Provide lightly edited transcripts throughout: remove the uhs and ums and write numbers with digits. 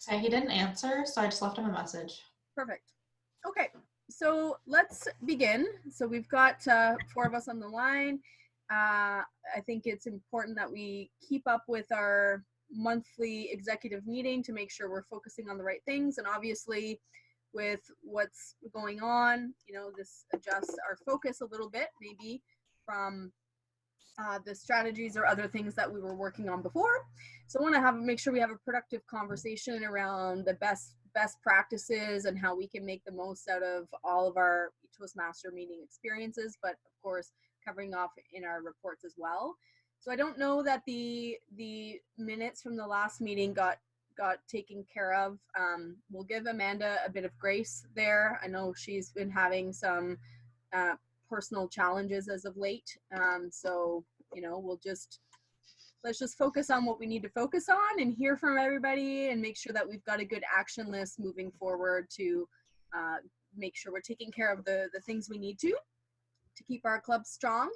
Okay, he didn't answer, so I just left him a message. Perfect. Okay, so let's begin. So we've got 4 of us on the line. I think it's important that we keep up with our monthly executive meeting to make sure we're focusing on the right things. And obviously, with what's going on, you know, this adjusts our focus a little bit, maybe from the strategies or other things that we were working on before. So I want to make sure we have a productive conversation around the best practices and how we can make the most out of all of our Toastmaster meeting experiences, but of course covering off in our reports as well. So I don't know that the minutes from the last meeting got taken care of. We'll give Amanda a bit of grace there. I know she's been having some personal challenges as of late. So, you know, let's just focus on what we need to focus on and hear from everybody and make sure that we've got a good action list moving forward to make sure we're taking care of the things we need to keep our club strong.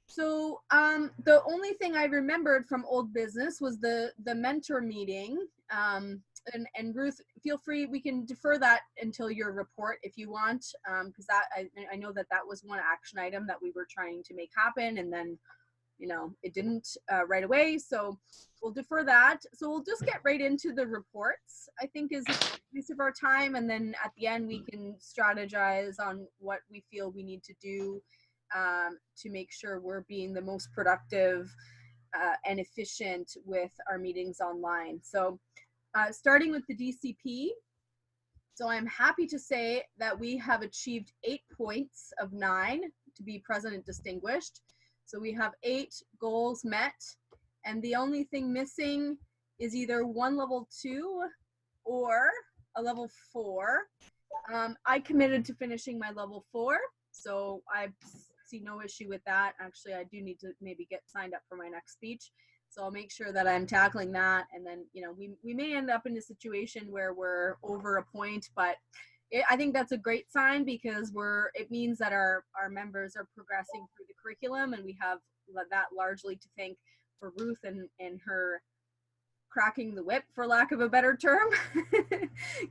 So the only thing I remembered from old business was the mentor meeting. And Ruth, feel free, we can defer that until your report if you want, because that I know that was one action item that we were trying to make happen, and then, you know, it didn't right away. So we'll defer that. So we'll just get right into the reports, I think is the use of our time. And then at the end, we can strategize on what we feel we need to do to make sure we're being the most productive and efficient with our meetings online. So starting with the DCP, so I'm happy to say that we have achieved 8 points of 9 to be President Distinguished. So we have 8 goals met, and the only thing missing is either one level 2 or a level 4. I committed to finishing my level 4, so I see no issue with that. Actually, I do need to maybe get signed up for my next speech. So I'll make sure that I'm tackling that. And then, you know, we may end up in a situation where we're over a point, but I think that's a great sign because it means that our members are progressing through the curriculum, and we have that largely to thank for Ruth and her cracking the whip, for lack of a better term,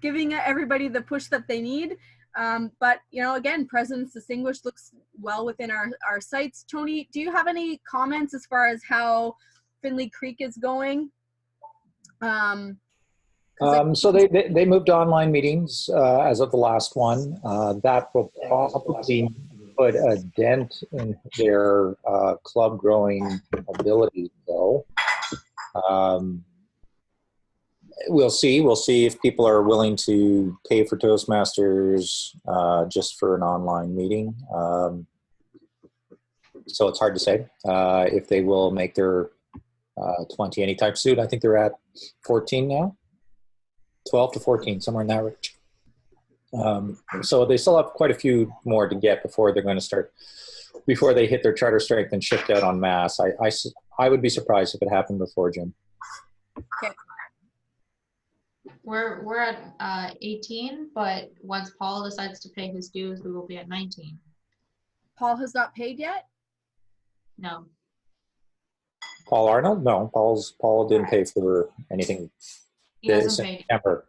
giving everybody the push that they need. But, you know, again, President's Distinguished looks well within our sights. Tony, do you have any comments as far as how Finley Creek is going? So they moved to online meetings as of the last one. That will probably put a dent in their club growing ability, though. We'll see. We'll see if people are willing to pay for Toastmasters just for an online meeting. So it's hard to say if they will make their 20 anytime soon. I think they're at 14 now, 12 to 14, somewhere in that range. So they still have quite a few more to get before they're going to start, before they hit their charter strength and shift out en masse. I would be surprised if it happened before, Jim. Okay. We're at 18, but once Paul decides to pay his dues, we will be at 19. Paul has not paid yet? No. Paul Arnold? No, Paul didn't pay for anything. He hasn't paid. Member.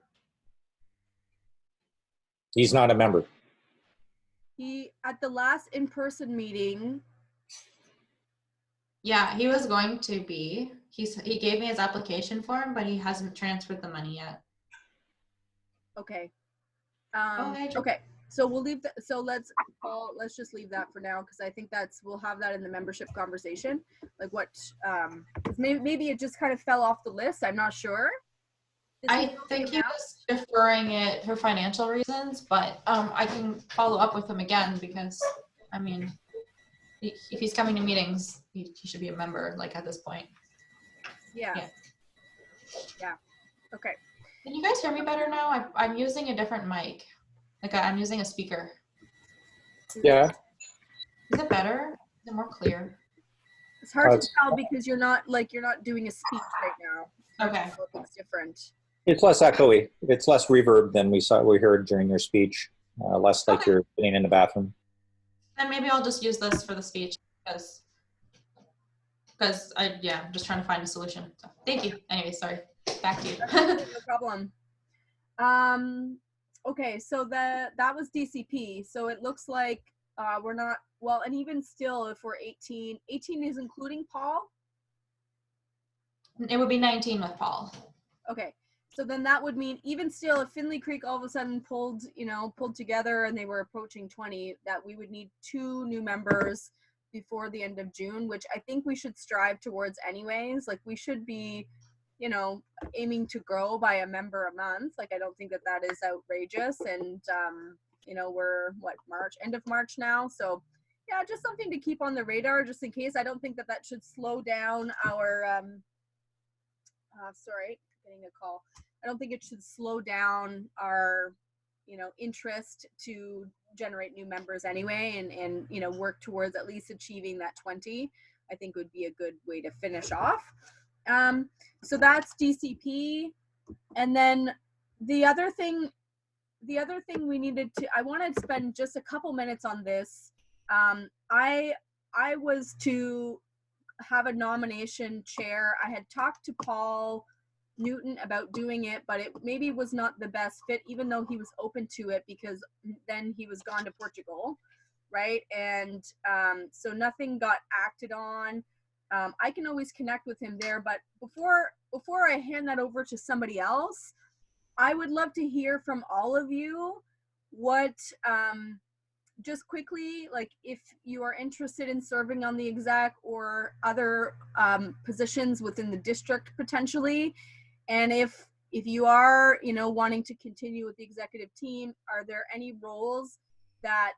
He's not a member. He, at the last in-person meeting. Yeah, he was going to be. He gave me his application form, but he hasn't transferred the money yet. Okay. Okay. Okay. So we'll leave that. So let's just leave that for now, because I think we'll have that in the membership conversation. Like what, maybe it just kind of fell off the list. I'm not sure. I think he was deferring it for financial reasons, but I can follow up with him again because, I mean, if he's coming to meetings, he should be a member, like at this point. Yeah. Okay. Can you guys hear me better now? I'm using a different mic. Like I'm using a speaker. Yeah. Is it better? Is it more clear? It's hard to tell because you're not doing a speech right now. Okay. It's different. It's less echoey. It's less reverb than we heard during your speech. Less like you're sitting in the bathroom. And maybe I'll just use this for the speech because I'm just trying to find a solution. So thank you. Anyway, sorry. Back to you. No problem. Okay, so that was DCP. So it looks like we're not, well, and even still, if we're 18 is including Paul. It would be 19 with Paul. Okay, so then that would mean even still, if Finley Creek all of a sudden pulled together and they were approaching 20, that we would need 2 new members before the end of June, which I think we should strive towards anyways. Like, we should be, aiming to grow by a member a month. Like, I don't think that is outrageous. And, we're end of March now. So yeah, just something to keep on the radar just in case. I don't think that should slow down our, sorry, getting a call. I don't think it should slow down our, interest to generate new members anyway, and work towards at least achieving that 20. I think would be a good way to finish off. So that's DCP. And then the other thing we needed to, I want to spend just a couple minutes on this. I was to have a nomination chair. I had talked to Paul Newton about doing it, but it maybe was not the best fit, even though he was open to it, because then he was gone to Portugal, right? And so nothing got acted on. I can always connect with him there, but before I hand that over to somebody else, I would love to hear from all of you what, just quickly, like, if you are interested in serving on the exec or other positions within the district potentially, and if you are, wanting to continue with the executive team, are there any roles that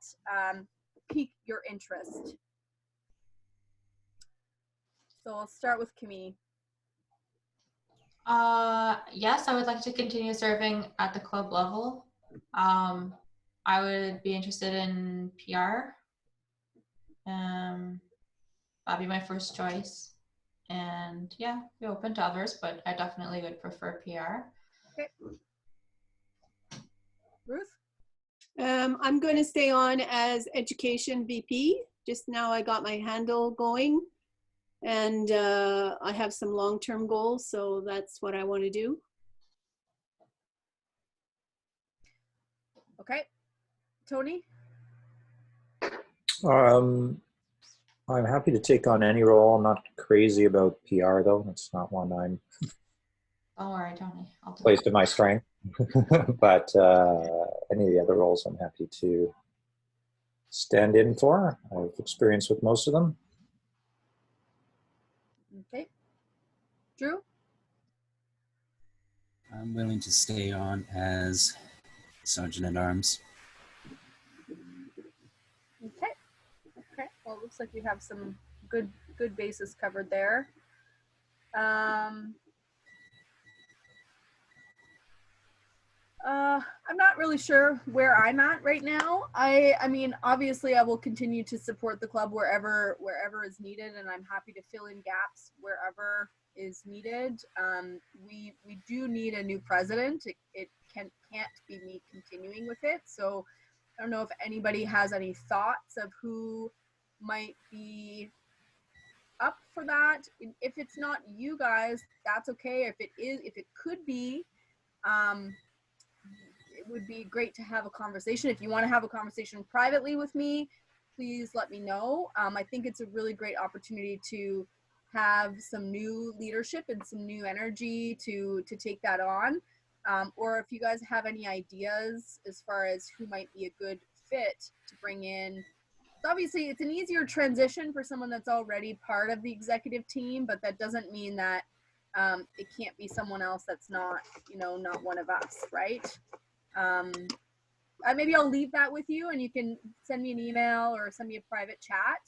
pique your interest? So I'll start with Camille. Yes, I would like to continue serving at the club level. I would be interested in PR. That'd be my first choice. And yeah, be open to others, but I definitely would prefer PR. Okay. Ruth? I'm going to stay on as Education VP. Just now I got my handle going, and I have some long-term goals, so that's what I want to do. Okay. Tony? I'm happy to take on any role. I'm not crazy about PR though. It's not one I'm Don't worry, Tony. I'll do placed to my strength. But any of the other roles I'm happy to stand in for. I've experience with most of them. Okay. Drew? I'm willing to stay on as Sergeant at Arms. Okay. Okay. Well, it looks like we have some good bases covered there. I'm not really sure where I'm at right now. I mean, obviously, I will continue to support the club wherever is needed, and I'm happy to fill in gaps wherever is needed. We do need a new president. It can't be me continuing with it. So I don't know if anybody has any thoughts of who might be up for that. If it's not you guys, that's okay. If it could be, it would be great to have a conversation. If you want to have a conversation privately with me, please let me know. I think it's a really great opportunity to have some new leadership and some new energy to take that on. Or if you guys have any ideas as far as who might be a good fit to bring in. So obviously it's an easier transition for someone that's already part of the executive team, but that doesn't mean that it can't be someone else that's not, not one of us, right? Maybe I'll leave that with you, and you can send me an email or send me a private chat.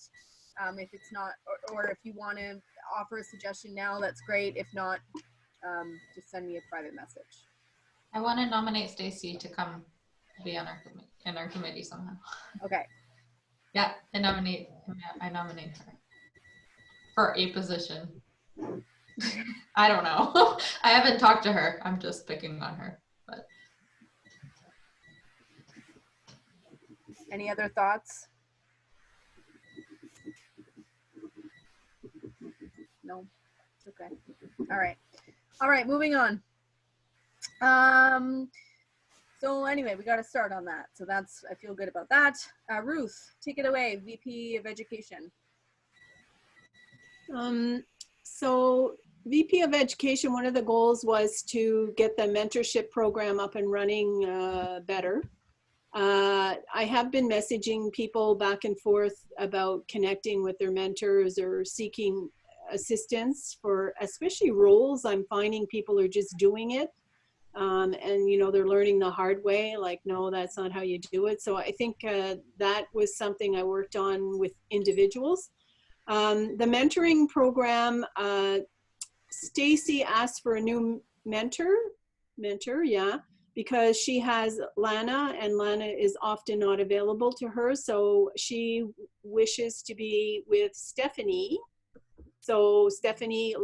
If it's not, or if you want to offer a suggestion now, that's great. If not, just send me a private message. I want to nominate Stacy to come be on our committee somehow. Okay. Yeah, I nominate her for a position. I don't know. I haven't talked to her. I'm just picking on her. But any other thoughts? No. Okay. All right. Moving on. So anyway, we got to start on that. So I feel good about that. Ruth, take it away, VP of Education. So VP of Education, one of the goals was to get the mentorship program up and running better. I have been messaging people back and forth about connecting with their mentors or seeking assistance for especially roles. I'm finding people are just doing it. And you know, they're learning the hard way, like, no, that's not how you do it. So I think that was something I worked on with individuals. The mentoring program, Stacy asked for a new mentor, yeah, because she has Lana and Lana is often not available to her. So she wishes to be with Stephanie. So Stephanie,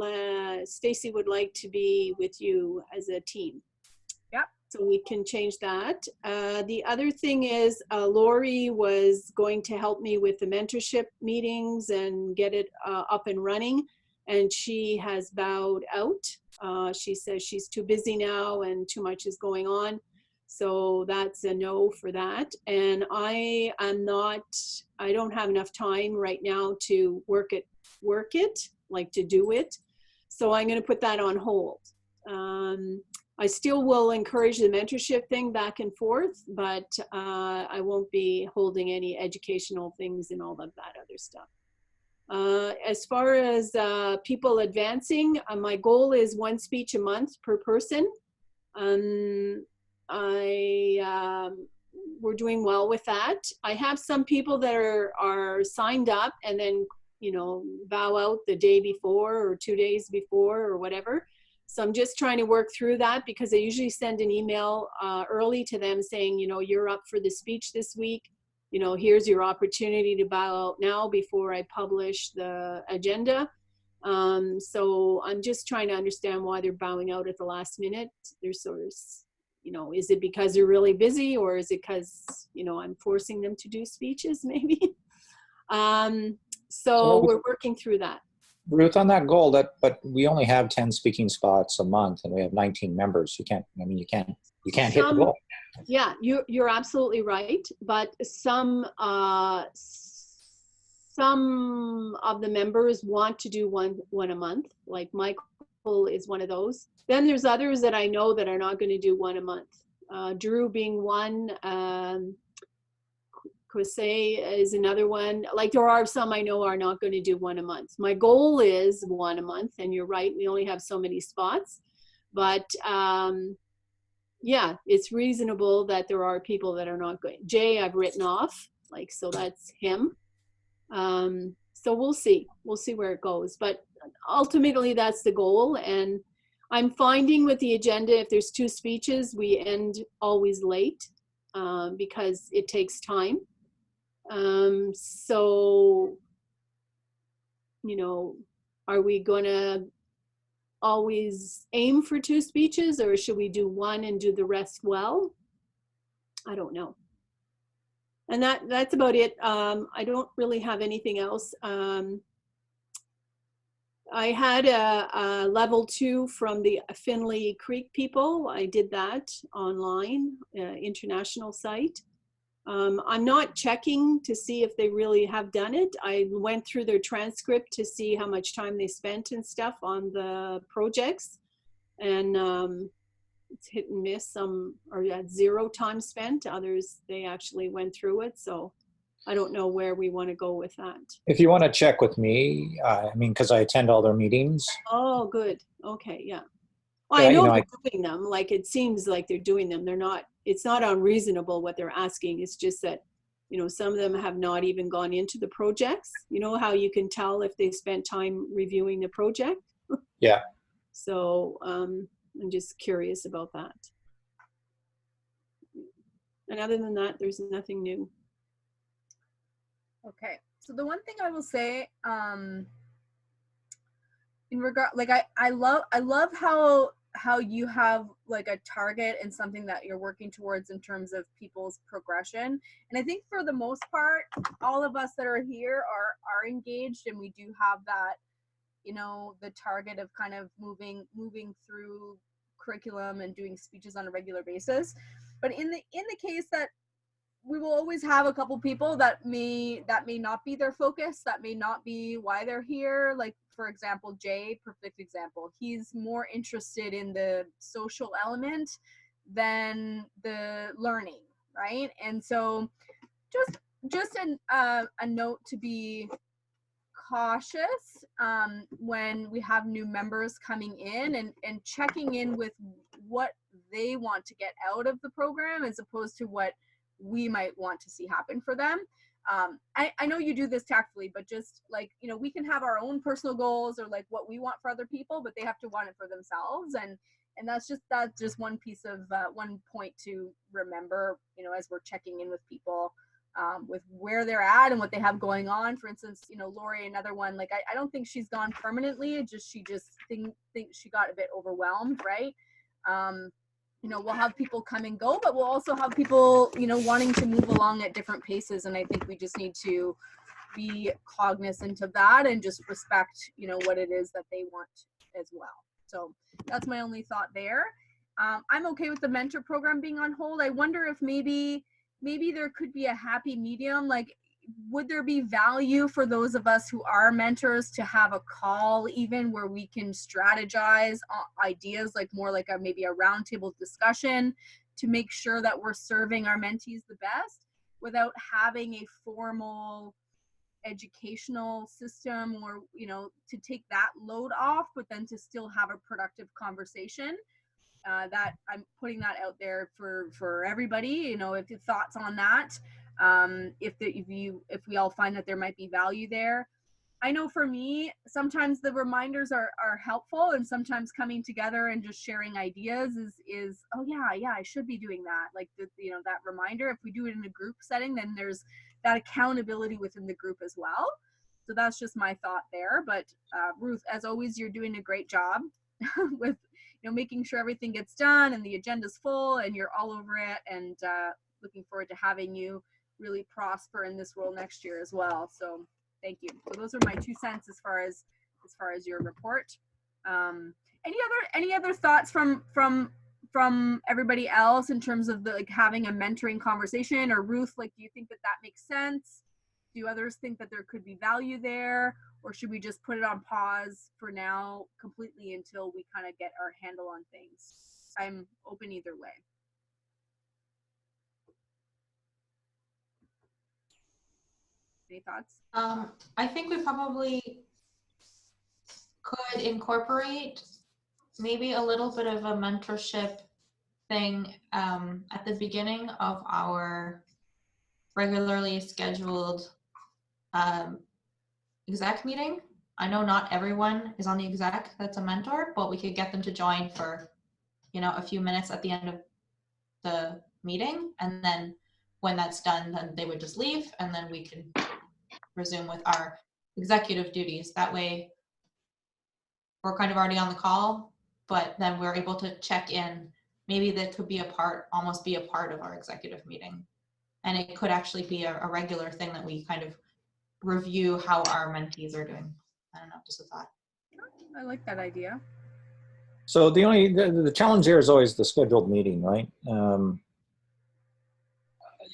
Stacy would like to be with you as a team. Yep. So we can change that. The other thing is Lori was going to help me with the mentorship meetings and get it up and running. And she has bowed out. She says she's too busy now and too much is going on. So that's a no for that. And I don't have enough time right now to work it, like to do it. So I'm going to put that on hold. I still will encourage the mentorship thing back and forth, but I won't be holding any educational things and all of that other stuff. As far as people advancing, my goal is 1 speech a month per person. We're doing well with that. I have some people that are signed up and then, you know, bow out the day before or 2 days before or whatever. So I'm just trying to work through that because I usually send an email early to them saying, you know, you're up for the speech this week. You know, here's your opportunity to bow out now before I publish the agenda. So I'm just trying to understand why they're bowing out at the last minute. They're sort of, you know, is it because they're really busy or is it because, you know, I'm forcing them to do speeches maybe? So we're working through that. Ruth, on that goal, but we only have 10 speaking spots a month and we have 19 members. You can't hit the goal. Yeah, you're absolutely right. But some of the members want to do one a month, like Michael is one of those. Then there's others that I know that are not going to do one a month. Drew being one, Kosei is another one. Like there are some I know are not going to do one a month. My goal is one a month, and you're right, we only have so many spots. But yeah, it's reasonable that there are people that are not going. Jay, I've written off, like, so that's him. So we'll see where it goes. But ultimately, that's the goal. And I'm finding with the agenda, if there's 2 speeches, we end always late because it takes time. So, you know, are we going to always aim for 2 speeches or should we do 1 and do the rest well? I don't know. And that's about it. I don't really have anything else. I had a level 2 from the Finley Creek people. I did that online, international site. I'm not checking to see if they really have done it. I went through their transcript to see how much time they spent and stuff on the projects. And it's hit and miss. Some are at 0 time spent. Others, they actually went through it. So I don't know where we want to go with that. If you want to check with me, I mean, because I attend all their meetings. Oh, good. Okay, yeah. Well, yeah, I know they're doing them. Like it seems like they're doing them. They're not. It's not unreasonable what they're asking. It's just that, you know, some of them have not even gone into the projects. You know how you can tell if they spent time reviewing the project? Yeah. So I'm just curious about that. And other than that, there's nothing new. Okay. So the one thing I will say, in regard, like I love how you have like a target and something that you're working towards in terms of people's progression. And I think for the most part, all of us that are here are engaged, and we do have that, you know, the target of kind of moving through curriculum and doing speeches on a regular basis. But in the case that we will always have a couple people that may not be their focus, that may not be why they're here. Like, for example, Jay, perfect example. He's more interested in the social element than the learning, right? And so just a note to be cautious when we have new members coming in, and checking in with what they want to get out of the program as opposed to what we might want to see happen for them. I know you do this tactfully, but just like, you know, we can have our own personal goals or like what we want for other people, but they have to want it for themselves. And that's just one piece of one point to remember, you know, as we're checking in with people, with where they're at and what they have going on. For instance, you know, Lori, another one, like I don't think she's gone permanently. She just thinks she got a bit overwhelmed, right? You know, we'll have people come and go, but we'll also have people, you know, wanting to move along at different paces. And I think we just need to be cognizant of that and just respect, you know, what it is that they want as well. So that's my only thought there. I'm okay with the mentor program being on hold. I wonder if maybe there could be a happy medium. Like, would there be value for those of us who are mentors to have a call even where we can strategize ideas, like more like maybe a roundtable discussion to make sure that we're serving our mentees the best without having a formal educational system, or, you know, to take that load off, but then to still have a productive conversation. That I'm putting that out there for everybody, you know, if your thoughts on that, if we all find that there might be value there. I know for me, sometimes the reminders are helpful, and sometimes coming together and just sharing ideas is oh yeah, I should be doing that. Like you know, that reminder, if we do it in a group setting, then there's that accountability within the group as well. So that's just my thought there. But Ruth, as always, you're doing a great job with, you know, making sure everything gets done and the agenda's full and you're all over it, and looking forward to having you really prosper in this role next year as well. So thank you. So those are my 2 cents as far as your report. Any other thoughts from everybody else in terms of the, like, having a mentoring conversation? Or Ruth, like, do you think that makes sense? Do others think that there could be value there? Or should we just put it on pause for now completely until we kind of get our handle on things? I'm open either way. Any thoughts? I think we probably could incorporate maybe a little bit of a mentorship thing at the beginning of our regularly scheduled exec meeting. I know not everyone is on the exec that's a mentor, but we could get them to join for, you know, a few minutes at the end of the meeting, and then when that's done, then they would just leave, and then we can resume with our executive duties. That way we're kind of already on the call, but then we're able to check in. Maybe that could be almost be a part of our executive meeting. And it could actually be a regular thing that we kind of review how our mentees are doing. I don't know, just a thought. I like that idea. So the challenge here is always the scheduled meeting, right?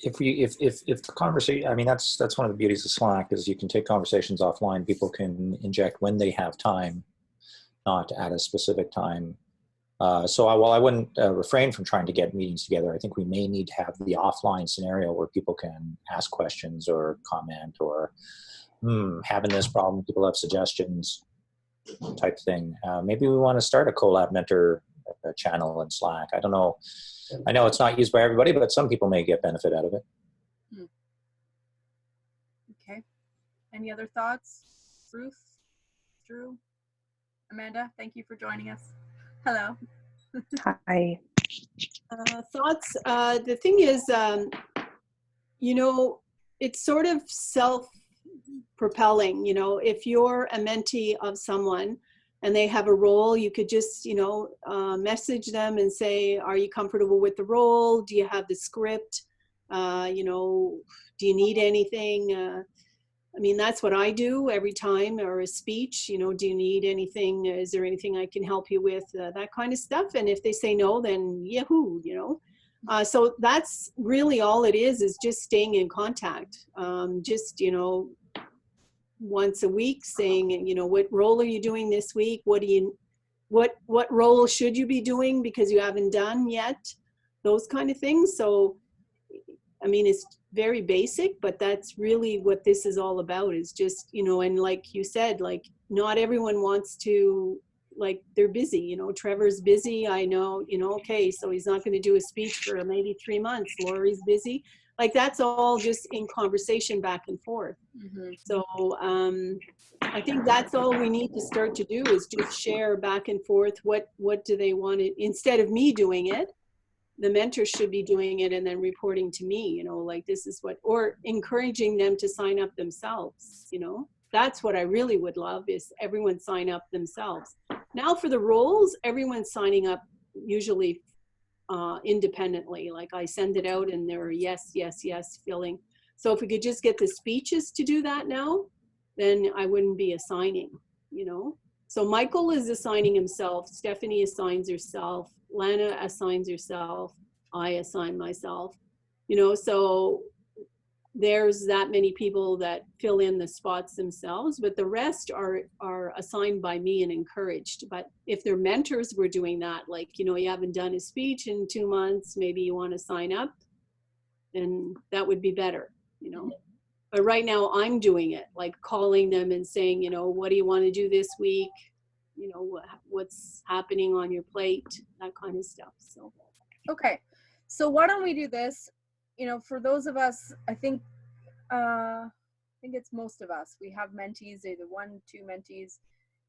If the conversation, I mean, that's one of the beauties of Slack, is you can take conversations offline. People can inject when they have time, not at a specific time. So while I wouldn't refrain from trying to get meetings together, I think we may need to have the offline scenario where people can ask questions or comment, or having this problem, people have suggestions type thing. Maybe we want to start a Collab Mentor channel in Slack. I don't know. I know it's not used by everybody, but some people may get benefit out of it. Okay. Any other thoughts? Ruth, Drew, Amanda, thank you for joining us. Hello. Hi. Thoughts? The thing is, you know, it's sort of self-propelling. You know, if you're a mentee of someone and they have a role, you could just, you know, message them and say, are you comfortable with the role? Do you have the script? You know, do you need anything? I mean, that's what I do every time, or a speech, you know, do you need anything? Is there anything I can help you with? That kind of stuff. And if they say no, then yahoo, you know. So that's really all it is just staying in contact. Just, you know, once a week saying, you know, what role are you doing this week? What role should you be doing because you haven't done yet? Those kind of things. So, I mean, it's very basic, but that's really what this is all about, is just, you know, and like you said, like not everyone wants to, like they're busy, you know, Trevor's busy. I know, you know, okay, so he's not going to do a speech for maybe 3 months. Lori's busy. Like that's all just in conversation back and forth. Mm-hmm. So I think that's all we need to start to do, is just share back and forth. What do they want it, instead of me doing it, the mentors should be doing it and then reporting to me, you know, like this is what, or encouraging them to sign up themselves, you know. That's what I really would love, is everyone sign up themselves. Now for the roles, everyone's signing up usually independently. Like I send it out and they're yes, yes, yes, filling. So if we could just get the speeches to do that now, then I wouldn't be assigning, you know. So Michael is assigning himself, Stephanie assigns herself, Lana assigns herself, I assign myself, you know. So there's that many people that fill in the spots themselves, but the rest are assigned by me and encouraged. But if their mentors were doing that, like, you know, you haven't done a speech in 2 months, maybe you want to sign up, then that would be better, you know. But right now I'm doing it, like calling them and saying, you know, what do you want to do this week? You know, what's happening on your plate, that kind of stuff. So, Okay, so why don't we do this? You know, for those of us, I think it's most of us. We have mentees, either 1, 2 mentees.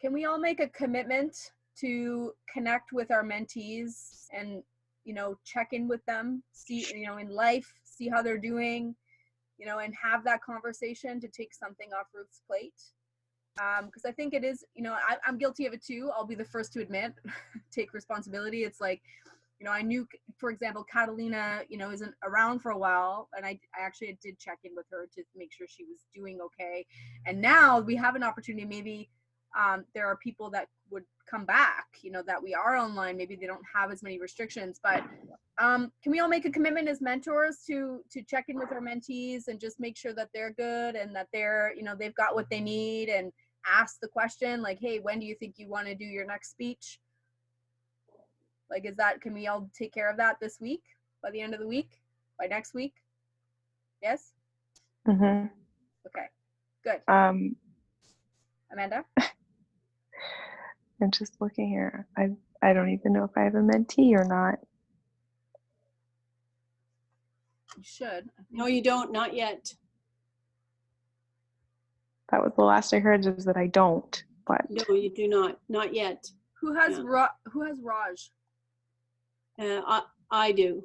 Can we all make a commitment to connect with our mentees and, you know, check in with them, see, you know, in life, see how they're doing, you know, and have that conversation to take something off Ruth's plate? Because I think it is, you know, I'm guilty of it too. I'll be the first to admit, take responsibility. It's like, you know, I knew, for example, Catalina, you know, isn't around for a while, and I actually did check in with her to make sure she was doing okay. And now we have an opportunity. Maybe there are people that would come back, you know, that we are online. Maybe they don't have as many restrictions, but can we all make a commitment as mentors to check in with our mentees and just make sure that they're good and that they're, you know, they've got what they need, and ask the question like, hey, when do you think you want to do your next speech? Like, is that, can we all take care of that this week, by the end of the week, by next week? Yes? Mm-hmm. Okay, good. Amanda? I'm just looking here. I don't even know if I have a mentee or not. You should. no, you don't, not yet. That was the last I heard, is that I don't. But No, you do not yet. Who has Yeah. who has Raj? I do.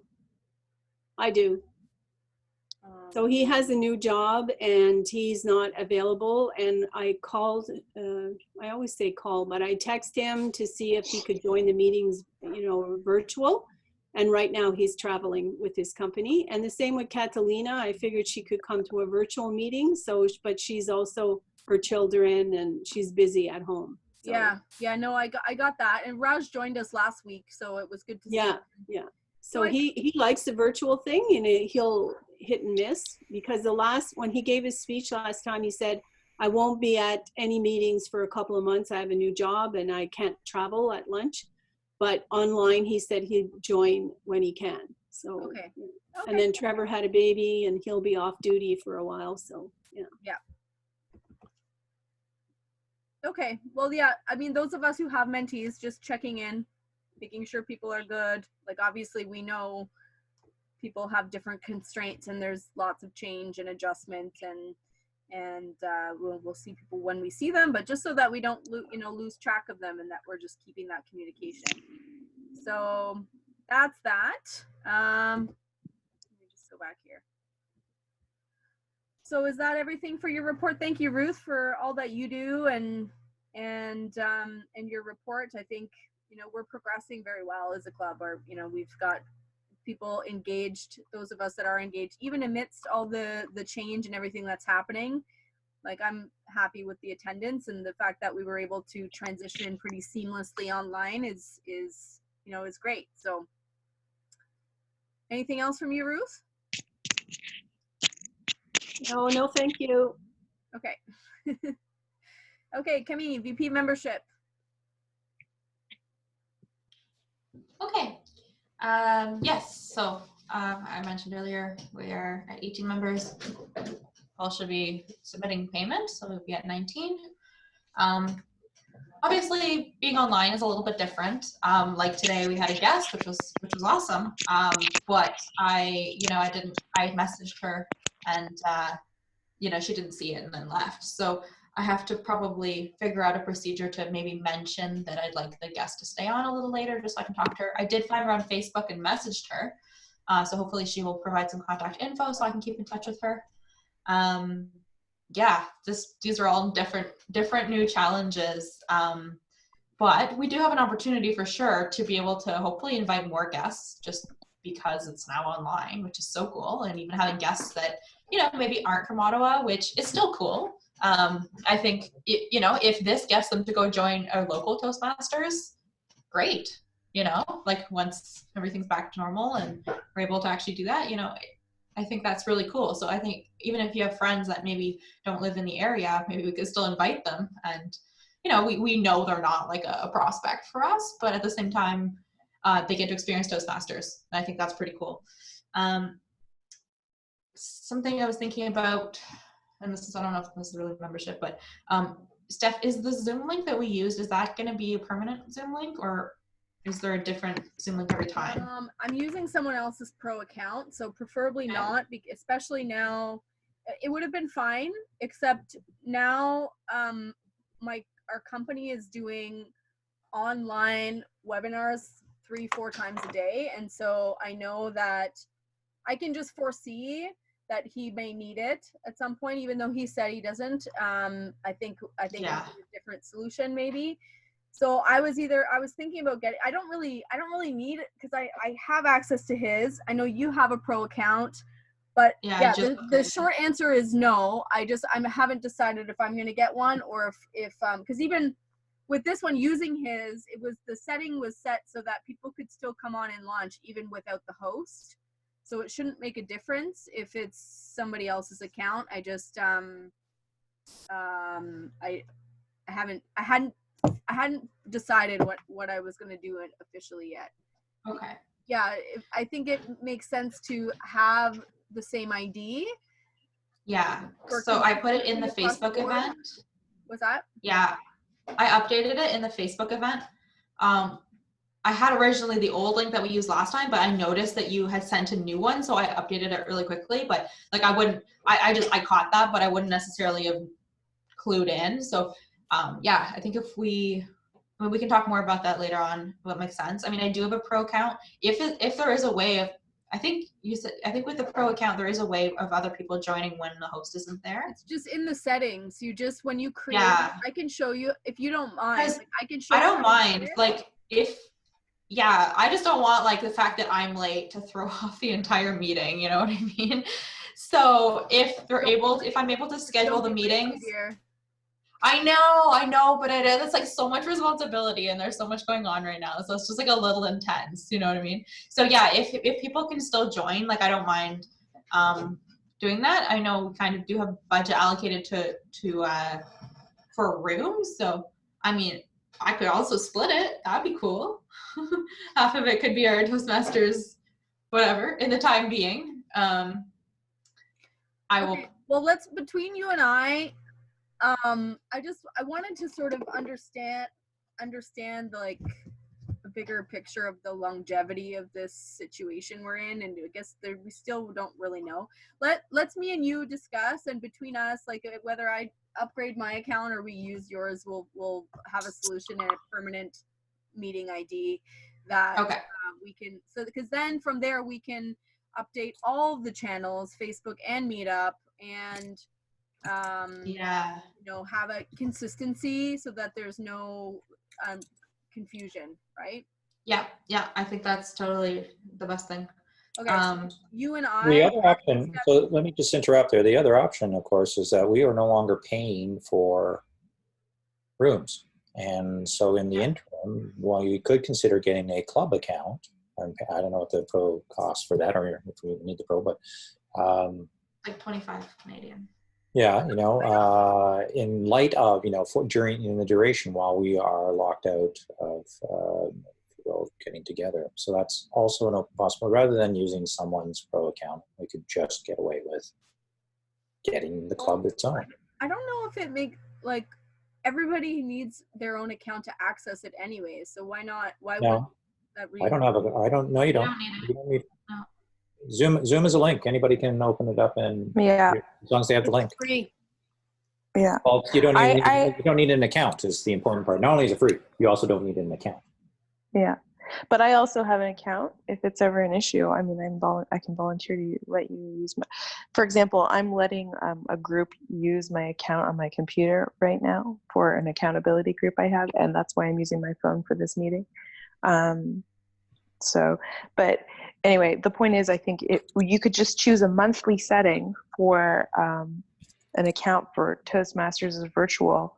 So he has a new job and he's not available. And I called, I always say call, but I text him to see if he could join the meetings, you know, virtual. And right now he's traveling with his company. And the same with Catalina. I figured she could come to a virtual meeting. So, but she's also her children and she's busy at home. So, Yeah, no, I got that. And Raj joined us last week, so it was good to see. Yeah. So he likes the virtual thing, and he'll hit and miss, because when he gave his speech last time, he said, I won't be at any meetings for a couple of months. I have a new job and I can't travel at lunch, but online he said he'd join when he can. So, Okay. And then Trevor had a baby and he'll be off duty for a while. So, yeah. Okay, well, yeah, I mean, those of us who have mentees, just checking in, making sure people are good. Like, obviously we know people have different constraints and there's lots of change and adjustment, and we'll see people when we see them, but just so that we don't lose track of them, and that we're just keeping that communication. So that's that. Let me just go back here. So is that everything for your report? Thank you, Ruth, for all that you do and your report. I think, you know, we're progressing very well as a club. Or, you know, we've got people engaged, those of us that are engaged, even amidst all the change and everything that's happening. Like I'm happy with the attendance, and the fact that we were able to transition pretty seamlessly online is great. So anything else from you, Ruth? No, thank you. Okay. Okay, Camille, VP membership. Okay. Yes. So I mentioned earlier we are at 18 members. All should be submitting payment, so we'll be at 19. Obviously, being online is a little bit different. Like today, we had a guest, which was awesome. But I messaged her, and she didn't see it and then left. So I have to probably figure out a procedure to maybe mention that I'd like the guest to stay on a little later, just so I can talk to her. I did find her on Facebook and messaged her, so hopefully she will provide some contact info so I can keep in touch with her. Yeah, these are all different new challenges. But we do have an opportunity for sure to be able to hopefully invite more guests, just because it's now online, which is so cool. And even having guests that, maybe aren't from Ottawa, which is still cool. I think, if this gets them to go join our local Toastmasters, great. Like once everything's back to normal and we're able to actually do that, I think that's really cool. So I think even if you have friends that maybe don't live in the area, maybe we could still invite them. And, we know they're not like a prospect for us, but at the same time, they get to experience Toastmasters. And I think that's pretty cool. Something I was thinking about, and I don't know if this is really membership, but Steph, is the Zoom link that we used, is that going to be a permanent Zoom link, or is there a different Zoom link every time? I'm using someone else's pro account, so preferably not, especially now. It would have been fine, except now our company is doing online webinars 3-4 times a day, and so I know that I can just foresee that he may need it at some point, even though he said he doesn't. I think Yeah. it's a different solution maybe. So I was thinking about I don't really need it because I have access to his. I know you have a pro account, but yeah, the short answer is no. I haven't decided if I'm going to get one, or if because even with this one using his, the setting was set so that people could still come on and launch even without the host. So it shouldn't make a difference if it's somebody else's account. I just I hadn't decided what I was going to do officially yet. Okay. Yeah, I think it makes sense to have the same ID. Yeah. So I put it in the Facebook event. What's that? Yeah, I updated it in the Facebook event. I had originally the old link that we used last time, but I noticed that you had sent a new one, so I updated it really quickly. But like I caught that, but I wouldn't necessarily have clued in. So yeah, I think we can talk more about that later on, what makes sense. I mean, I do have a pro account. If there is a way of, I think with the pro account, there is a way of other people joining when the host isn't there. It's just in the settings. You just, when you create, I can show you if you don't mind. I can show you. I don't mind. Like I just don't want like the fact that I'm late to throw off the entire meeting. You know what I mean? So if I'm able to schedule the meetings. I know, but it's like so much responsibility and there's so much going on right now. So it's just like a little intense, you know what I mean? So yeah, if people can still join, like I don't mind doing that. I know we kind of do have budget allocated to for rooms. So I mean, I could also split it. That'd be cool. Half of it could be our Toastmasters, whatever, in the time being. I will. Well, between you and I wanted to sort of understand like the bigger picture of the longevity of this situation we're in, and I guess we still don't really know. Let's me and you discuss, and between us, like whether I upgrade my account or we use yours, we'll have a solution and a permanent meeting ID that we can, so because then from there we can update all the channels, Facebook and Meetup, and have a consistency so that there's no confusion, right? Yeah, I think that's totally the best thing. Okay, Um, so you and The I. other option, so let me just interrupt there. The other option, of course, is that we are no longer paying for rooms. And so in the interim, well, you could consider getting a club account. I don't know what the pro costs for that, or if we need the pro, but like 25 Canadian. yeah, in light of, in the duration while we are locked out of, getting together. So that's also an open possibility. Rather than using someone's pro account, we could just get away with getting the club its own. I don't know if it makes, like, everybody needs their own account to access it anyway. So why not? Why would that I don't have a, I don't know, you don't. You don't need, Zoom is a link. Anybody can open it up and as long as they have the link. Free. Yeah. Well, you don't need an account is the important part. Not only is it free, you also don't need an account. Yeah. But I also have an account if it's ever an issue. I mean, I can volunteer to let you use my, for example, I'm letting a group use my account on my computer right now for an accountability group I have. And that's why I'm using my phone for this meeting. But anyway, the point is, I think you could just choose a monthly setting for an account for Toastmasters as virtual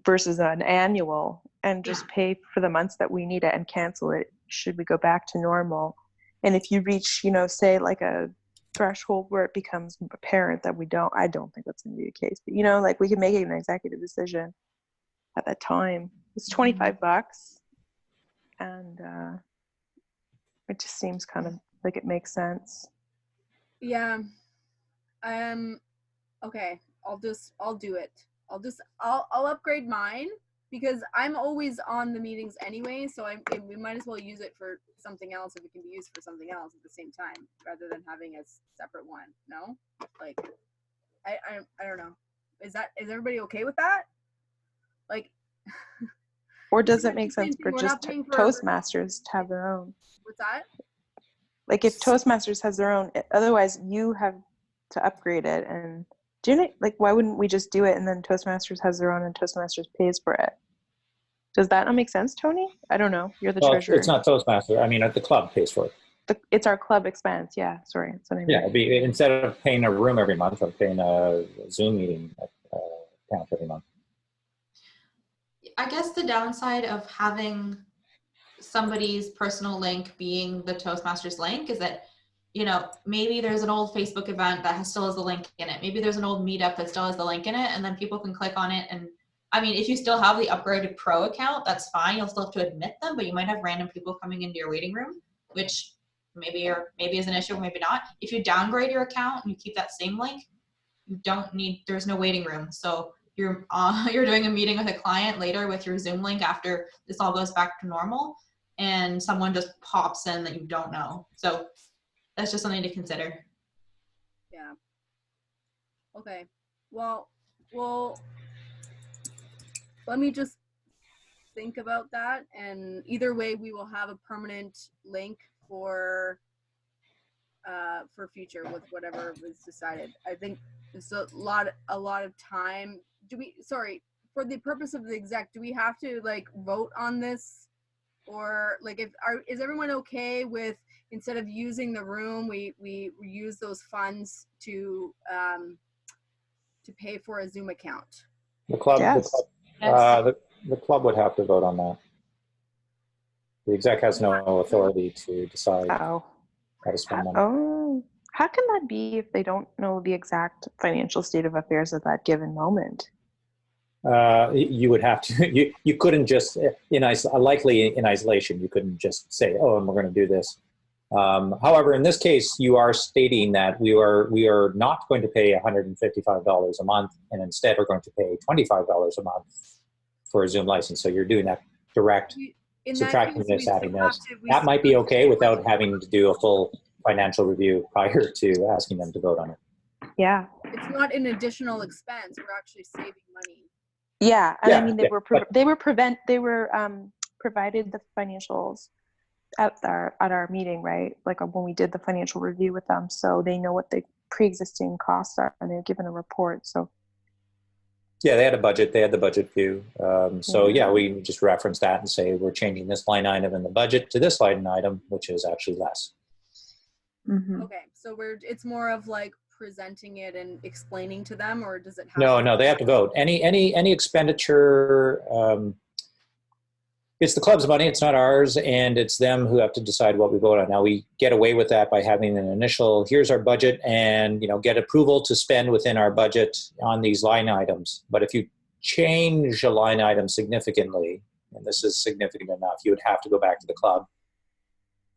versus an annual, and just pay for the months that we need it and cancel it should we go back to normal. And if you reach, say like a threshold where it becomes apparent that I don't think that's going to be the case, but like we can make an executive decision at that time. It's $25 and it just seems kind of like it makes sense. Yeah. Okay. I'll do it. I'll upgrade mine because I'm always on the meetings anyway. So we might as well use it for something else if it can be used for something else at the same time rather than having a separate one. No, like, I don't know. Is everybody okay with that? Like, or does it make sense for just Toastmasters to have their own? What's that? Like if Toastmasters has their own, otherwise you have to upgrade it. And why wouldn't we just do it and then Toastmasters has their own and Toastmasters pays for it? Does that not make sense, Tony? I don't know. You're the treasurer. It's not Toastmasters. I mean, the club pays for it. It's our club expense. Yeah, sorry. That's what I mean. Yeah, it'd be, instead of paying a room every month, I'm paying a Zoom meeting account every month. I guess the downside of having somebody's personal link being the Toastmasters link is that, maybe there's an old Facebook event that still has the link in it. Maybe there's an old meetup that still has the link in it, and then people can click on it. And I mean, if you still have the upgraded pro account, that's fine. You'll still have to admit them, but you might have random people coming into your waiting room, which maybe is an issue, maybe not. If you downgrade your account and you keep that same link, there's no waiting room. So you're doing a meeting with a client later with your Zoom link after this all goes back to normal, and someone just pops in that you don't know. So that's just something to consider. Yeah. Okay. Well, let me just think about that. And either way, we will have a permanent link for future with whatever was decided. I think it's a lot of time. For the purpose of the exec, do we have to vote on this? Or is everyone okay with, instead of using the room, we use those funds to pay for a Zoom account? The club, yes. the club would have to vote on that. The exec has no authority to decide how to spend money. Oh, how can that be if they don't know the exact financial state of affairs at that given moment? You would have to. You couldn't just likely in isolation. You couldn't just say, "Oh, and we're going to do this." However, in this case, you are stating that we are not going to pay $155 a month, and instead are going to pay $25 a month for a Zoom license. So you're doing that direct, subtracting this, adding this. That might be okay without having to do a full financial review prior to asking them to vote on it. Yeah, it's not an additional expense. We're actually saving money. Yeah, and I mean they were provided the financials at our meeting, right? Like when we did the financial review with them, so they know what the pre-existing costs are, and they're given a report. So yeah, they had a budget. They had the budget view. We just reference that and say we're changing this line item in the budget to this line item, which is actually less. Mhm. Okay, so it's more of like presenting it and explaining to them, or does it have? No, they have to vote. Any expenditure, it's the club's money, it's not ours, and it's them who have to decide what we vote on. Now, we get away with that by having an initial, here's our budget, and get approval to spend within our budget on these line items. But if you change a line item significantly, and this is significant enough, you would have to go back to the club.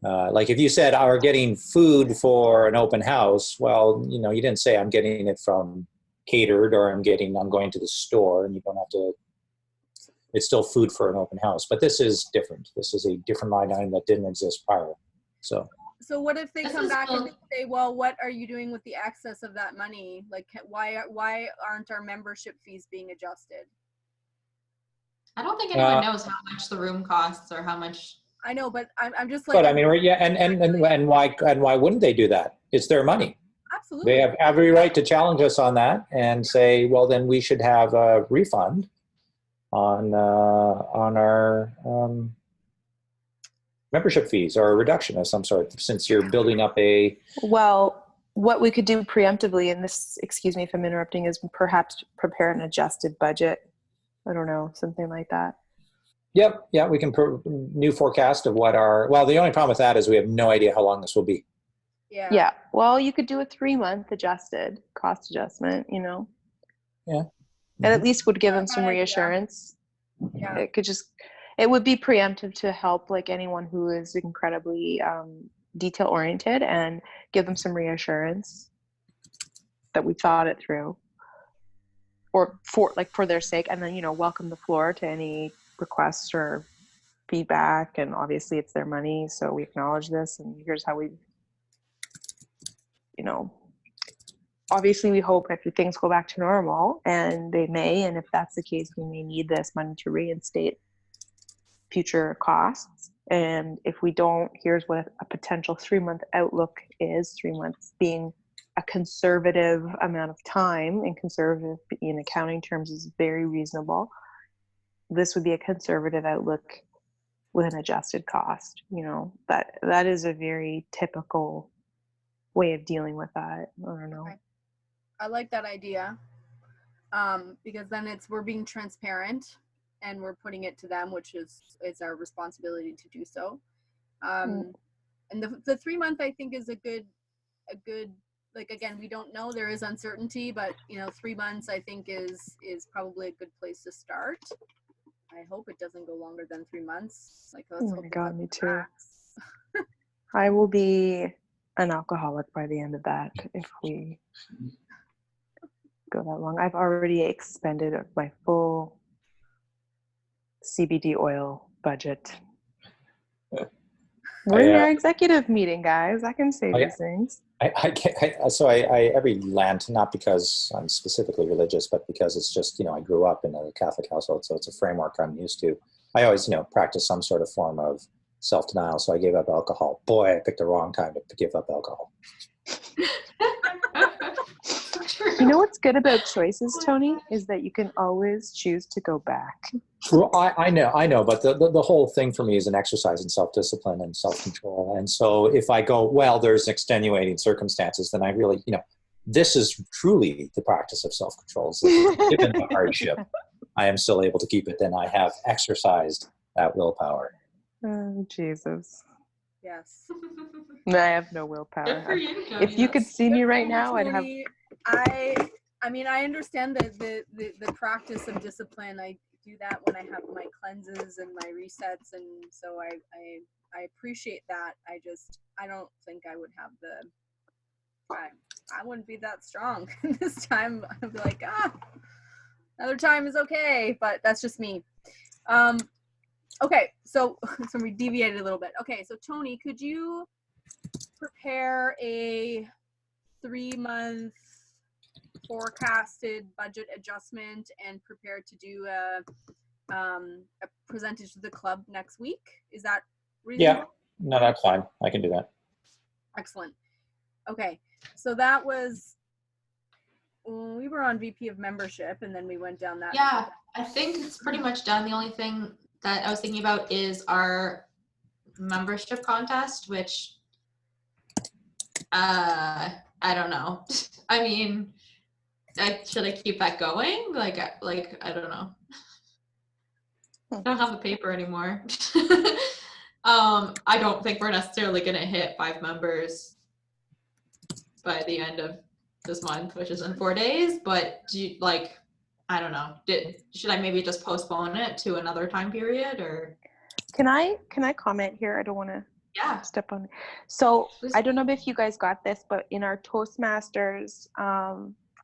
Like if you said, are getting food for an open house, well, you didn't say I'm getting it from catered or I'm going to the store, and you don't have to, it's still food for an open house. But this is different. This is a different line item that didn't exist prior. So what if they This come is back and both- they say, well, what are you doing with the excess of that money? Like, why aren't our membership fees being adjusted? I don't think anyone knows how much the room costs or how much. I know, but I'm just like. but I mean, yeah, and why wouldn't they do that? It's their money. Absolutely. They have every right to challenge us on that and say, well, then we should have a refund on our membership fees, or a reduction of some sort, since you're building up a. Well, what we could do preemptively, and this, excuse me if I'm interrupting, is perhaps prepare an adjusted budget. I don't know, something like that. Yep, yeah, we can new forecast of what the only problem with that is we have no idea how long this will be. Yeah. Yeah. Well, you could do a 3-month adjusted cost adjustment, Yeah. And at least would give them some reassurance. Yeah. It would be preemptive to help like anyone who is incredibly detail oriented, and give them some reassurance that we thought it through, or for their sake, and then welcome the floor to any requests or feedback. And obviously it's their money, so we acknowledge this, and here's how we obviously we hope if things go back to normal, and they may, and if that's the case, we may need this money to reinstate future costs. And if we don't, here's what a potential 3-month outlook is. 3 months being a conservative amount of time, and conservative in accounting terms is very reasonable. This would be a conservative outlook with an adjusted cost. That is a very typical way of dealing with that. I don't know. I like that idea, because then we're being transparent and we're putting it to them, which is our responsibility to do so. And the 3-month, I think, is a good, like, again, we don't know, there is uncertainty, but 3 months I think is probably a good place to start. I hope it doesn't go longer than 3 months. Like, let's Oh hope my it God, doesn't me too. relax. I will be an alcoholic by the end of that if we go that long. I've already expended my full CBD oil budget. We're in our executive meeting, guys. I can say these things. I every Lent, not because I'm specifically religious, but because it's just, I grew up in a Catholic household, so it's a framework I'm used to. I always, practice some sort of form of self-denial, so I gave up alcohol. Boy, I picked the wrong time to give up alcohol. You know what's good about choices, Tony, is that you can always choose to go back. Well, I know, but the whole thing for me is an exercise in self-discipline and self-control. And so if I go, well, there's extenuating circumstances, then I really, this is truly the practice of self-control. So given the hardship, I am still able to keep it. Then I have exercised that willpower. Oh, Jesus. Yes. I have no willpower. Good for you, Tony. If you could see me right now, I'd have. Tony, I mean, I understand the practice of discipline. I do that when I have my cleanses and my resets, and so I appreciate that. I don't think I would have I wouldn't be that strong this time. I'd be like, another time is okay, but that's just me. Okay, so we deviated a little bit. Okay, so Tony, could you prepare a 3-month forecasted budget adjustment and prepare to do a presentation to the club next week? Is that reasonable? Yeah, no, that's fine. I can do that. Excellent. Okay, so that was when we were on VP of membership, and then we went down that. Yeah, I think it's pretty much done. The only thing that I was thinking about is our membership contest, which I don't know. I mean, should I keep that going? Like, I don't know. I don't have the paper anymore. I don't think we're necessarily going to hit 5 members by the end of this month, which is in 4 days. But do you, like, I don't know. Should I maybe just postpone it to another time period, or? Can I comment here? I don't want to Yeah. step on. So Please. I don't know if you guys got this, but in our Toastmasters,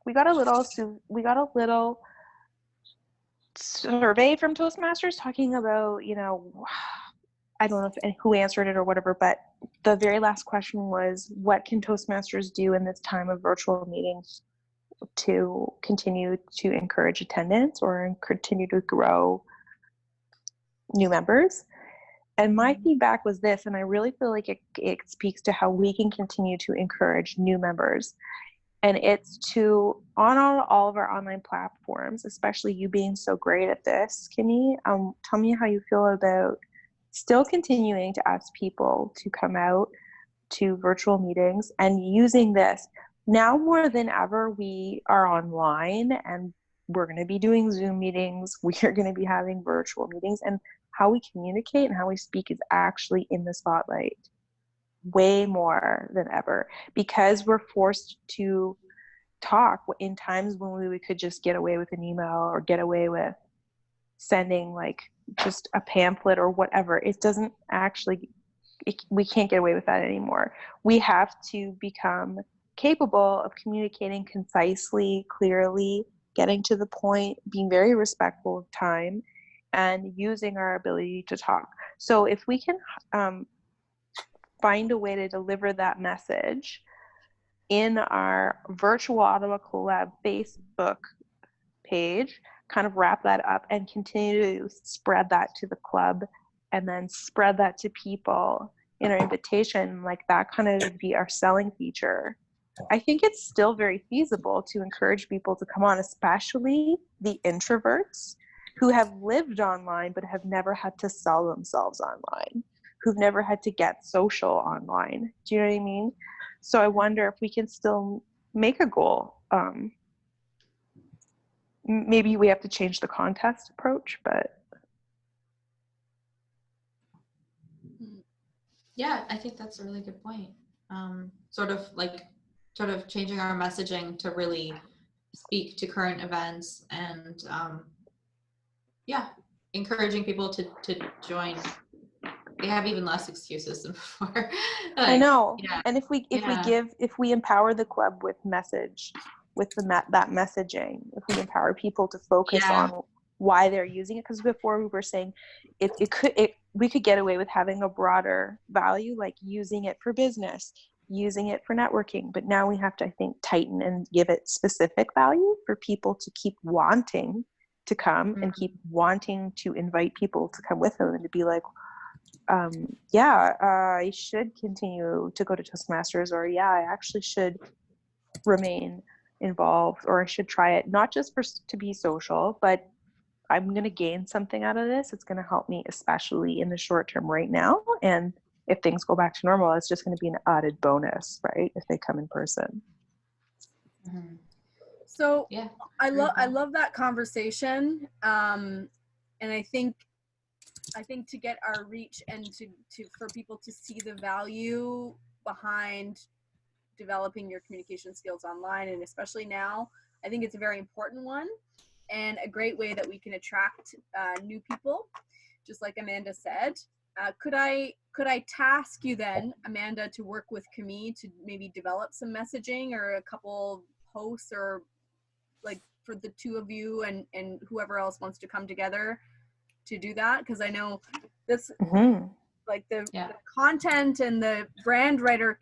we got a little survey from Toastmasters talking about, you know, I don't know if who answered it or whatever, but the very last question was, what can Toastmasters do in this time of virtual meetings to continue to encourage attendance or continue to grow new members? And my feedback was this, and I really feel like it speaks to how we can continue to encourage new members. And it's to, on all of our online platforms, especially you being so great at this, Kimmy, tell me how you feel about still continuing to ask people to come out to virtual meetings and using this. Now more than ever, we are online and we're going to be doing Zoom meetings. We are going to be having virtual meetings, and how we communicate and how we speak is actually in the spotlight way more than ever, because we're forced to talk in times when we could just get away with an email or get away with sending like just a pamphlet or whatever. It doesn't actually, we can't get away with that anymore. We have to become capable of communicating concisely, clearly, getting to the point, being very respectful of time, and using our ability to talk. So if we can find a way to deliver that message in our virtual Ottawa Collab Facebook page, kind of wrap that up and continue to spread that to the club and then spread that to people in our invitation, like that kind of be our selling feature. I think it's still very feasible to encourage people to come on, especially the introverts who have lived online but have never had to sell themselves online, who've never had to get social online. Do you know what I mean? So I wonder if we can still make a goal. Maybe we have to change the contest approach, but. Yeah, I think that's a really good point. Sort of changing our messaging to really speak to current events and yeah, encouraging people to join. They have even less excuses than before. Like, I know. Yeah. And if we empower the club with that messaging, if we empower people to focus on why they're using it, because before we were saying we could get away with having a broader value, like using it for business, using it for networking, but now we have to, I think, tighten and give it specific value for people to keep wanting to come and keep wanting to invite people to come with them and to be like, I should continue to go to Toastmasters, or I actually should remain involved, or I should try it, not just to be social, but I'm going to gain something out of this. It's going to help me, especially in the short term right now. And if things go back to normal, it's just going to be an added bonus, right? If they come in person. Mm-hmm. So I love that conversation. And I think to get our reach and to for people to see the value behind developing your communication skills online, and especially now, I think it's a very important one and a great way that we can attract new people, just like Amanda said. Could I task you then, Amanda, to work with Camille to maybe develop some messaging or a couple posts, or like for the two of you and whoever else wants to come together to do that? Because I know this, like the content and the brand writer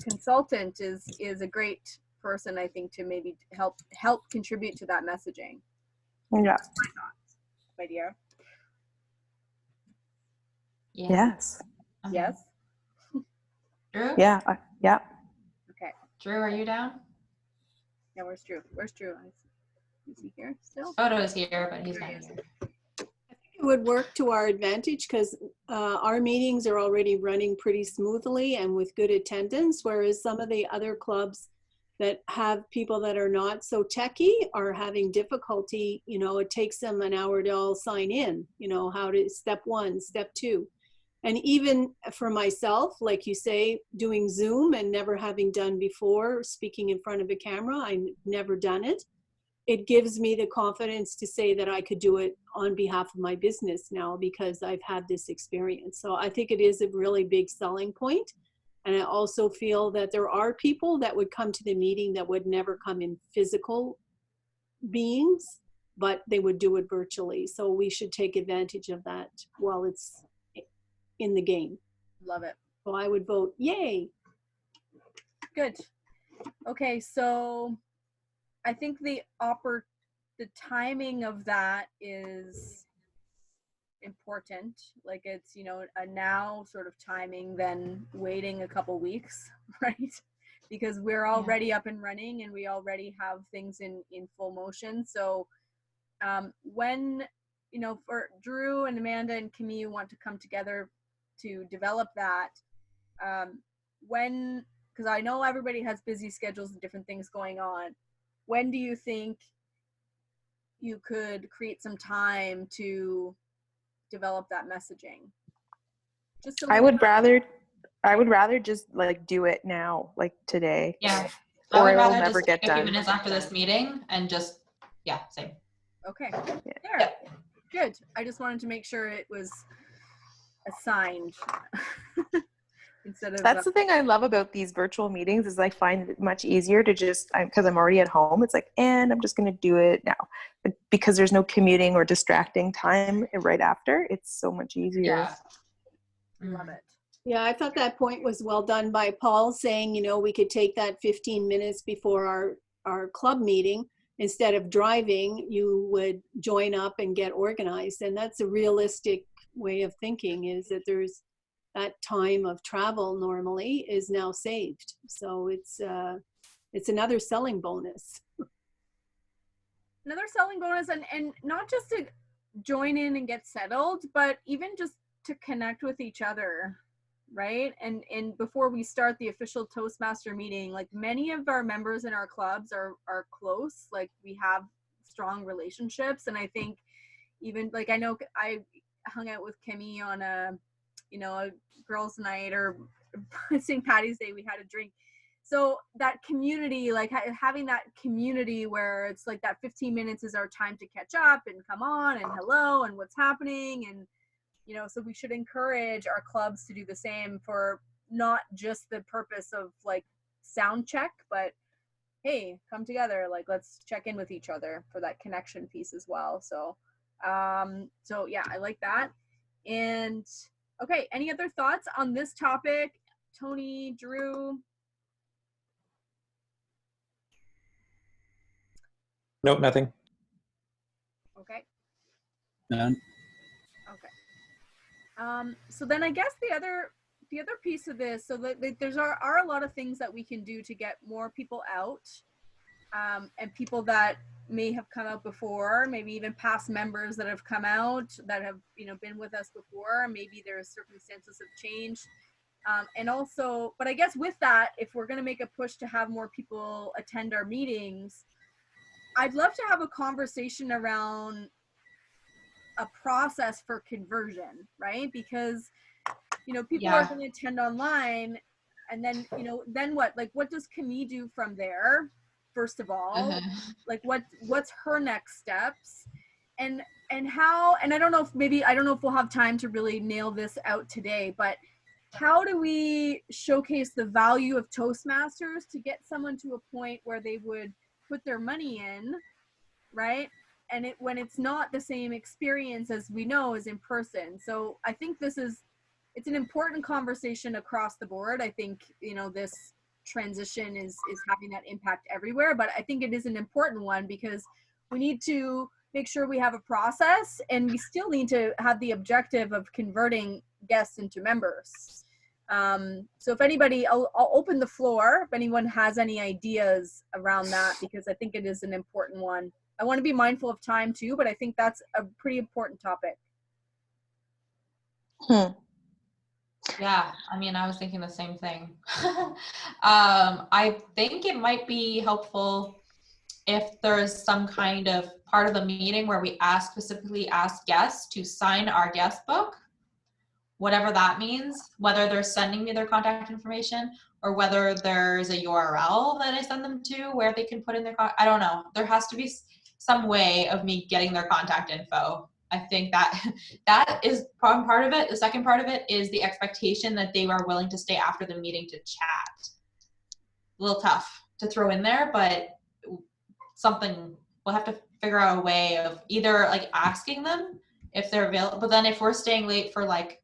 consultant is a great person, I think, to maybe help contribute to that messaging. Yeah. My thoughts, my dear. Yes. Yes. Drew? Yeah. Okay. Drew, are you down? Yeah, where's Drew? Is he here still? Photo is here, but he's not here. It would work to our advantage because our meetings are already running pretty smoothly and with good attendance, whereas some of the other clubs that have people that are not so techy are having difficulty. You know, it takes them an hour to all sign in, you know, how to step 1, step 2. And even for myself, like you say, doing Zoom and never having done before, speaking in front of a camera, I've never done it. It gives me the confidence to say that I could do it on behalf of my business now because I've had this experience. So I think it is a really big selling point. And I also feel that there are people that would come to the meeting that would never come in physical beings, but they would do it virtually. So we should take advantage of that while it's in the game. Love it. So I would vote yay. Good. Okay, so I think the timing of that is important. Like it's, you know, a now sort of timing than waiting a couple weeks, right? Because we're already up and running and we already have things in full motion. So when, you know, for Drew and Amanda and Camille want to come together to develop that, when, because I know everybody has busy schedules and different things going on, when do you think you could create some time to develop that messaging? Just so I would rather just like do it now, like today. Yeah. Or I would it will rather never just get take a few done. minutes after this meeting and just, same. Okay. Yeah. There. Good. I just wanted to make sure it was assigned instead of. That's the thing I love about these virtual meetings is I find it much easier to just, because I'm already at home, it's like, and I'm just going to do it now. But because there's no commuting or distracting time right after, it's so much easier. Yeah. Love it. Yeah, I thought that point was well done by Paul saying, you know, we could take that 15 minutes before our club meeting. Instead of driving, you would join up and get organized. And that's a realistic way of thinking, is that there's that time of travel normally is now saved. So it's another selling bonus. Another selling bonus, and not just to join in and get settled, but even just to connect with each other, right? And before we start the official Toastmaster meeting, like many of our members in our clubs are close, like we have strong relationships. And I think even like, I know I hung out with Kimmy on a girls' night, or St. Patty's Day, we had a drink. So that community, like having that community where it's like that 15 minutes is our time to catch up and come on and hello and what's happening. And, you know, so we should encourage our clubs to do the same for not just the purpose of like sound check, but hey, come together, like let's check in with each other for that connection piece as well. So, so yeah, I like that. And okay, any other thoughts on this topic? Tony, Drew? Nope, nothing. Okay. None. Okay. So then I guess the other piece of this, so that there's are a lot of things that we can do to get more people out, and people that may have come out before, maybe even past members that have come out that have, you know, been with us before. Maybe their circumstances have changed. And also, but I guess with that, if we're going to make a push to have more people attend our meetings, I'd love to have a conversation around a process for conversion, right? Because, you know, people are going to attend online, and then, you know, then what? Like, what does Camille do from there? First of all, like what's her next steps, and how? And I don't know if we'll have time to really nail this out today, but how do we showcase the value of Toastmasters to get someone to a point where they would put their money in, right? And when it's not the same experience as we know as in person. So I think it's an important conversation across the board. I think, you know, this transition is having that impact everywhere, but I think it is an important one because we need to make sure we have a process, and we still need to have the objective of converting guests into members. So if anybody, I'll open the floor if anyone has any ideas around that, because I think it is an important one. I want to be mindful of time too, but I think that's a pretty important topic. Yeah, I mean, I was thinking the same thing. I think it might be helpful if there's some kind of part of the meeting where we specifically ask guests to sign our guest book, whatever that means, whether they're sending me their contact information or whether there's a URL that I send them to where they can put in their I don't know. There has to be some way of me getting their contact info. I think that is part of it. The second part of it is the expectation that they are willing to stay after the meeting to chat. A little tough to throw in there, but something we'll have to figure out a way of either like asking them if they're available. But then if we're staying late for like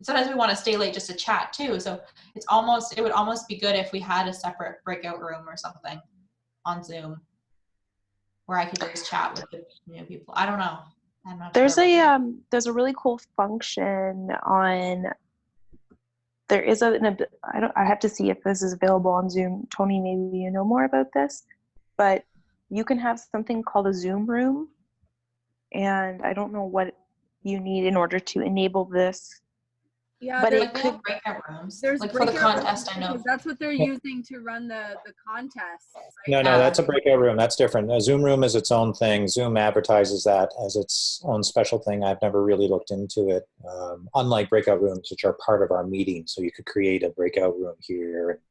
sometimes we want to stay late just to chat too. So it would almost be good if we had a separate breakout room or something on Zoom where I could just chat with the new people. I don't know. I'm not There's sure. there's a really cool function on. There is I have to see if this is available on Zoom. Tony, maybe you know more about this, but you can have something called a Zoom room, and I don't know what you need in order to enable this. Yeah, but there's, it They could. have breakout rooms. there's Like for the breakout contest, rooms I know. because that's what they're using to run the contests. No, that's a breakout room. That's different. A Zoom room is its own thing. Zoom advertises that as its own special thing. I've never really looked into it. Unlike breakout rooms, which are part of our meeting. So you could create a breakout room here,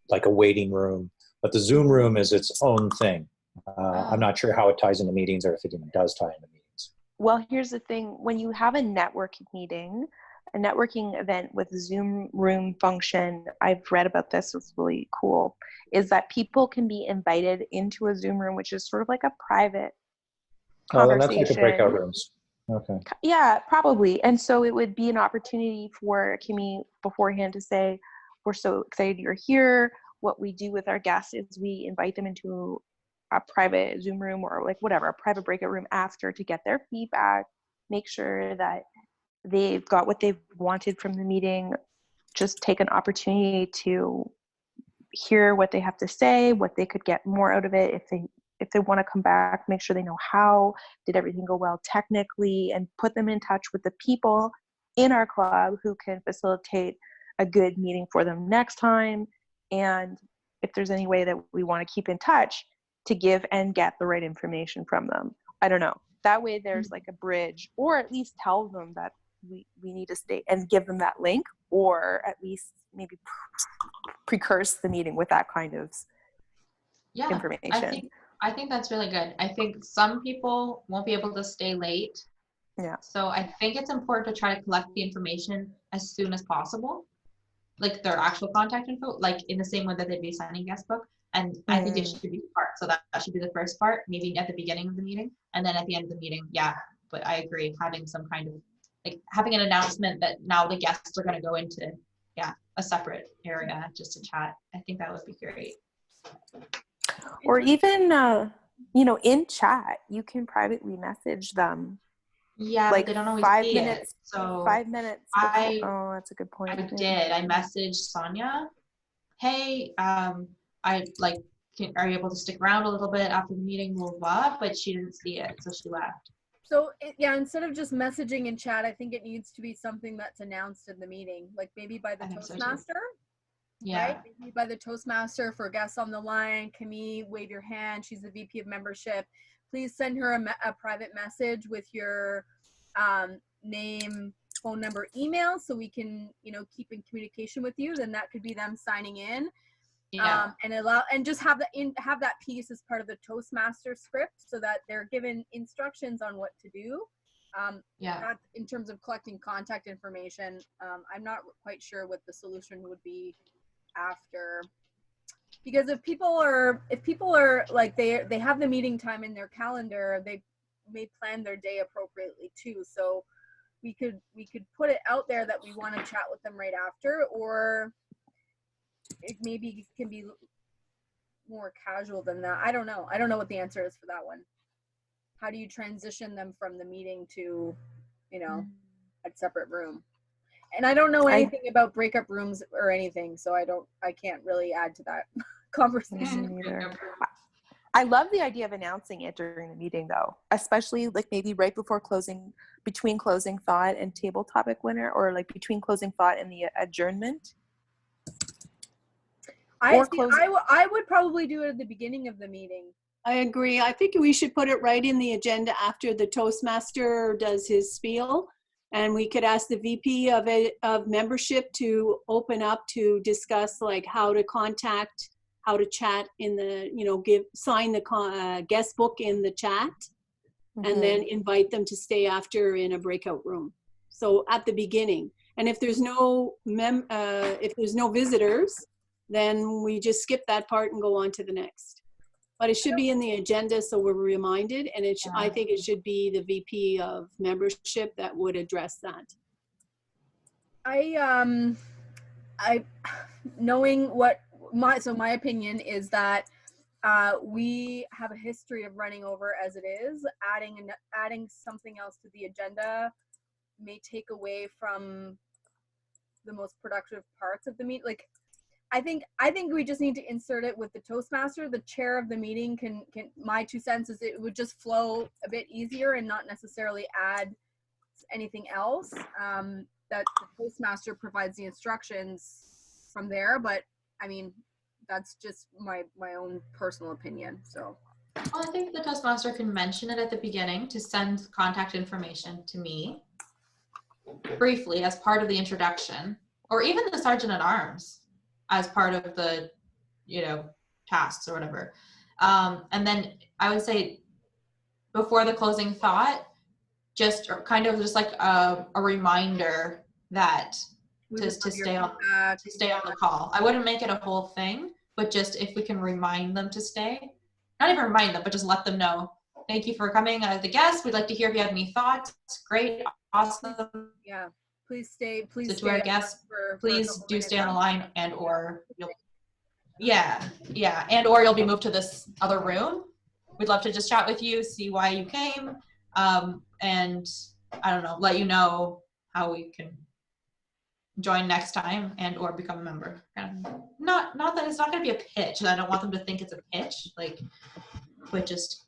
like a waiting room. But the Zoom room is its own thing. I'm not sure how it ties into meetings or if it even does tie into meetings. Well, here's the thing. When you have a networking meeting, a networking event with Zoom room function, I've read about this, it's really cool, is that people can be invited into a Zoom room, which is sort of like a private conversation. Then that's like a breakout rooms. Okay. Yeah, probably. And so it would be an opportunity for Kimmy beforehand to say, we're so excited you're here. What we do with our guests is we invite them into a private Zoom room or like whatever, a private breakout room after to get their feedback, make sure that they've got what they've wanted from the meeting, just take an opportunity to hear what they have to say, what they could get more out of it. If they want to come back, make sure they know how, did everything go well technically, and put them in touch with the people in our club who can facilitate a good meeting for them next time. And if there's any way that we want to keep in touch, to give and get the right information from them. I don't know. That way there's like a bridge, or at least tell them that we need to stay and give them that link, or at least maybe precurse the meeting with that kind of information. I think that's really good. I think some people won't be able to stay late. Yeah. So I think it's important to try to collect the information as soon as possible, like their actual contact info, like in the same way that they'd be signing guest book. And I think it should be part. So that should be the first part, maybe at the beginning of the meeting. And then at the end of the meeting, yeah. But I agree, having some kind of, like having an announcement that now the guests are going to go into, a separate area just to chat. I think that would be great. Or even, in chat, you can privately message them. Yeah, like but they don't always 5 see minutes. it. So 5 minutes. Oh, that's a good point. I did. I messaged Sonia. Hey, are you able to stick around a little bit after the meeting? Blah, blah, blah, but she didn't see it, so she left. So instead of just messaging in chat, I think it needs to be something that's announced in the meeting, like maybe by the Toastmaster. Right? Maybe by the Toastmaster for guests on the line. Camille, wave your hand. She's the VP of membership. Please send her a private message with your name, phone number, email, so we can, keep in communication with you. Then that could be them signing in. Yeah. And just have that piece as part of the Toastmaster script, so that they're given instructions on what to do. Not in terms of collecting contact information. I'm not quite sure what the solution would be after, because if people are like they have the meeting time in their calendar, they may plan their day appropriately too. So we could put it out there that we want to chat with them right after, or it maybe can be more casual than that. I don't know what the answer is for that one. How do you transition them from the meeting to, a separate room? And I don't know anything about breakup rooms or anything, so I can't really add to that conversation. Either. I love the idea of announcing it during the meeting, though, especially like maybe right before closing, between closing thought and table topic winner, or like between closing thought and the adjournment. I would probably do it at the beginning of the meeting. I agree. I think we should put it right in the agenda after the Toastmaster does his spiel. And we could ask the VP of membership to open up to discuss like how to contact, how to chat in the, you know, sign the guest book in the chat, and then invite them to stay after in a breakout room. So at the beginning, and if there's no visitors, then we just skip that part and go on to the next. But it should be in the agenda so we're reminded, and I think it should be the VP of membership that would address that. Knowing what my opinion is that we have a history of running over as it is. Adding something else to the agenda may take away from the most productive parts of the meeting. Like, I think we just need to insert it with the Toastmaster. The chair of the meeting can my 2 cents is it would just flow a bit easier and not necessarily add anything else. That the Toastmaster provides the instructions from there, but I mean, that's just my own personal opinion. So, well, I think the Toastmaster can mention it at the beginning to send contact information to me briefly as part of the introduction, or even the Sergeant at Arms as part of the, you know, tasks or whatever. And then I would say before the closing thought, just kind of just like a reminder that to stay on the call. I wouldn't make it a whole thing, but just if we can remind them to stay, not even remind them, but just let them know. Thank you for coming as a guest. We'd like to hear if you have any thoughts. Great, awesome. Yeah, please stay. Please so stay to our guests, please do stay on the line, and or you'll, and or you'll be moved to this other room. We'd love to just chat with you, see why you came, and I don't know, let you know how we can join next time and or become a member. Not that it's not going to be a pitch, and I don't want them to think it's a pitch, like, but just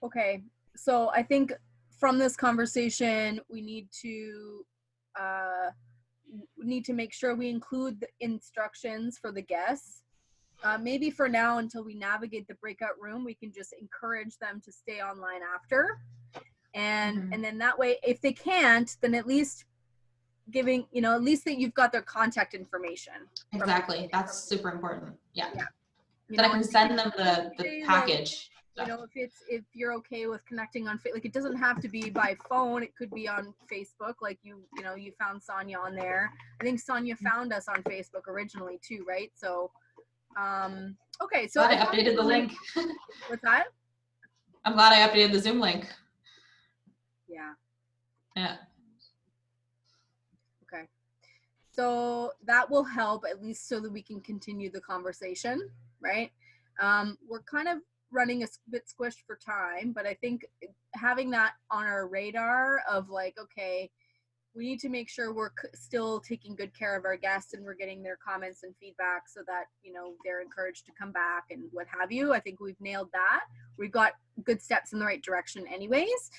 Okay, so I think from this conversation, we need to make sure we include the instructions for the guests. Maybe for now, until we navigate the breakout room, we can just encourage them to stay online after. And then that way, if they can't, then at least giving, you know, at least that you've got their contact information. Exactly. That's super important. Yeah. Then I can send them the package. You know, if you're okay with connecting on, like, it doesn't have to be by phone. It could be on Facebook. Like you found Sonia on there. I think Sonia found us on Facebook originally too, right? So, okay. So I updated the link. What's that? I'm glad I updated the Zoom link. Yeah. Okay. So that will help, at least so that we can continue the conversation, right? We're kind of running a bit squished for time, but I think having that on our radar of like, okay, we need to make sure we're still taking good care of our guests and we're getting their comments and feedback so that, you know, they're encouraged to come back and what have you. I think we've nailed that. We've got good steps in the right direction anyways.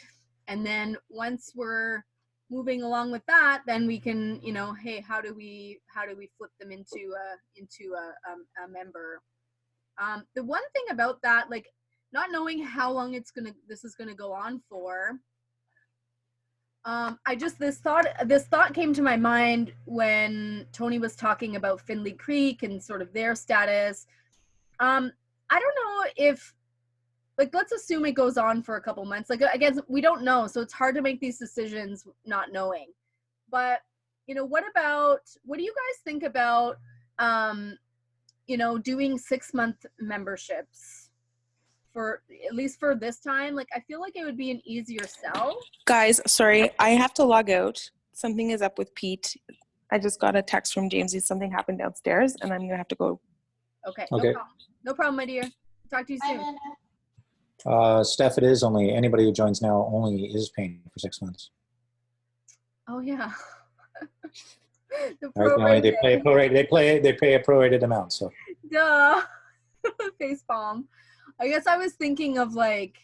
And then once we're moving along with that, then we can, you know, hey, how do we flip them into a member? The one thing about that, like, not knowing how long this is gonna go on for, this thought came to my mind when Tony was talking about Findlay Creek and sort of their status. I don't know if, like, let's assume it goes on for a couple months. Like, again, we don't know, so it's hard to make these decisions not knowing. But, you know, what do you guys think about, you know, doing 6-month memberships for, at least for this time? Like, I feel like it would be an easier sell. Guys, sorry, I have to log out. Something is up with Pete. I just got a text from Jamesy. Something happened downstairs, and I'm gonna have to go. Okay. Okay. No problem, my dear. Talk to you soon. Steph, it is only anybody who joins now only is paying for 6 months. Oh yeah. Right? They pay a prorated amount. So Duh. Face palm. I guess I was thinking of like,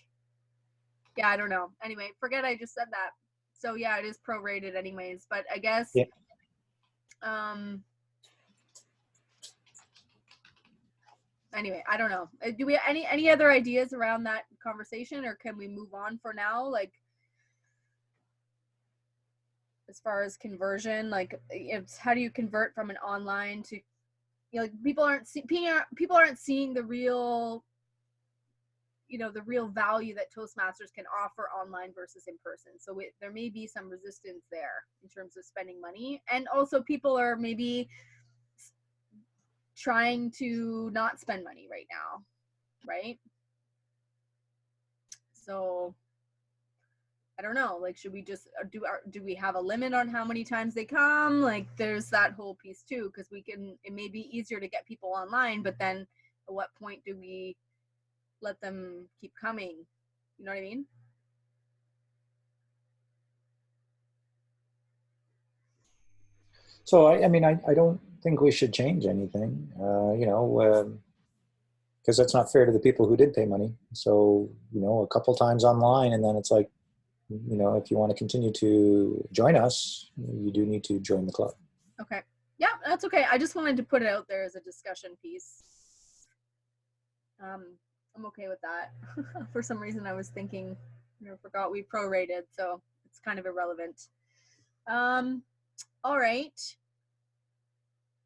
yeah, I don't know. Anyway, forget I just said that. So yeah, it is prorated anyways, but I guess, Yeah. Anyway, I don't know. Do we any other ideas around that conversation, or can we move on for now? Like, as far as conversion, like, it's how do you convert from an online to, you know, like people aren't seeing the real, you know, the real value that Toastmasters can offer online versus in person. So there may be some resistance there in terms of spending money, and also people are maybe trying to not spend money right now, right? So I don't know, like, should we just do we have a limit on how many times they come? Like, there's that whole piece too, because it may be easier to get people online, but then at what point do we let them keep coming? You know what I mean? So I mean, I don't think we should change anything, you know, because that's not fair to the people who did pay money. So, you know, a couple times online, and then it's like, you know, if you want to continue to join us, you do need to join the club. Okay. Yeah, that's okay. I just wanted to put it out there as a discussion piece. I'm okay with that. For some reason, I was thinking, you know, forgot we prorated, so it's kind of irrelevant. All right.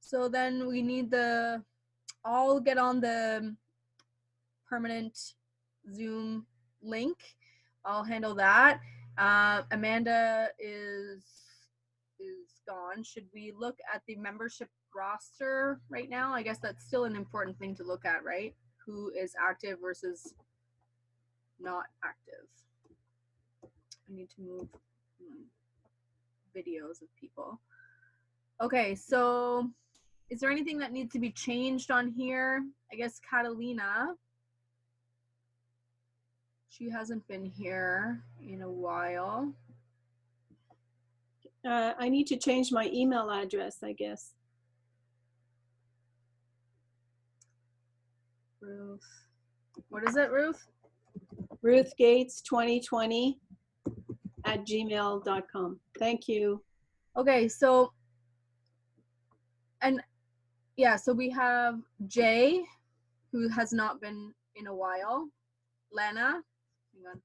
So then we need I'll get on the permanent Zoom link. I'll handle that. Amanda is gone. Should we look at the membership roster right now? I guess that's still an important thing to look at, right? Who is active versus not active. I need to move videos of people. Okay, so is there anything that needs to be changed on here? I guess Catalina, she hasn't been here in a while. I need to change my email address, I guess. Ruth, what is it, Ruth? ruthgates2020@gmail.com. Thank you. Okay, so, and yeah, so we have Jay, who has not been in a while. Lena, hang on.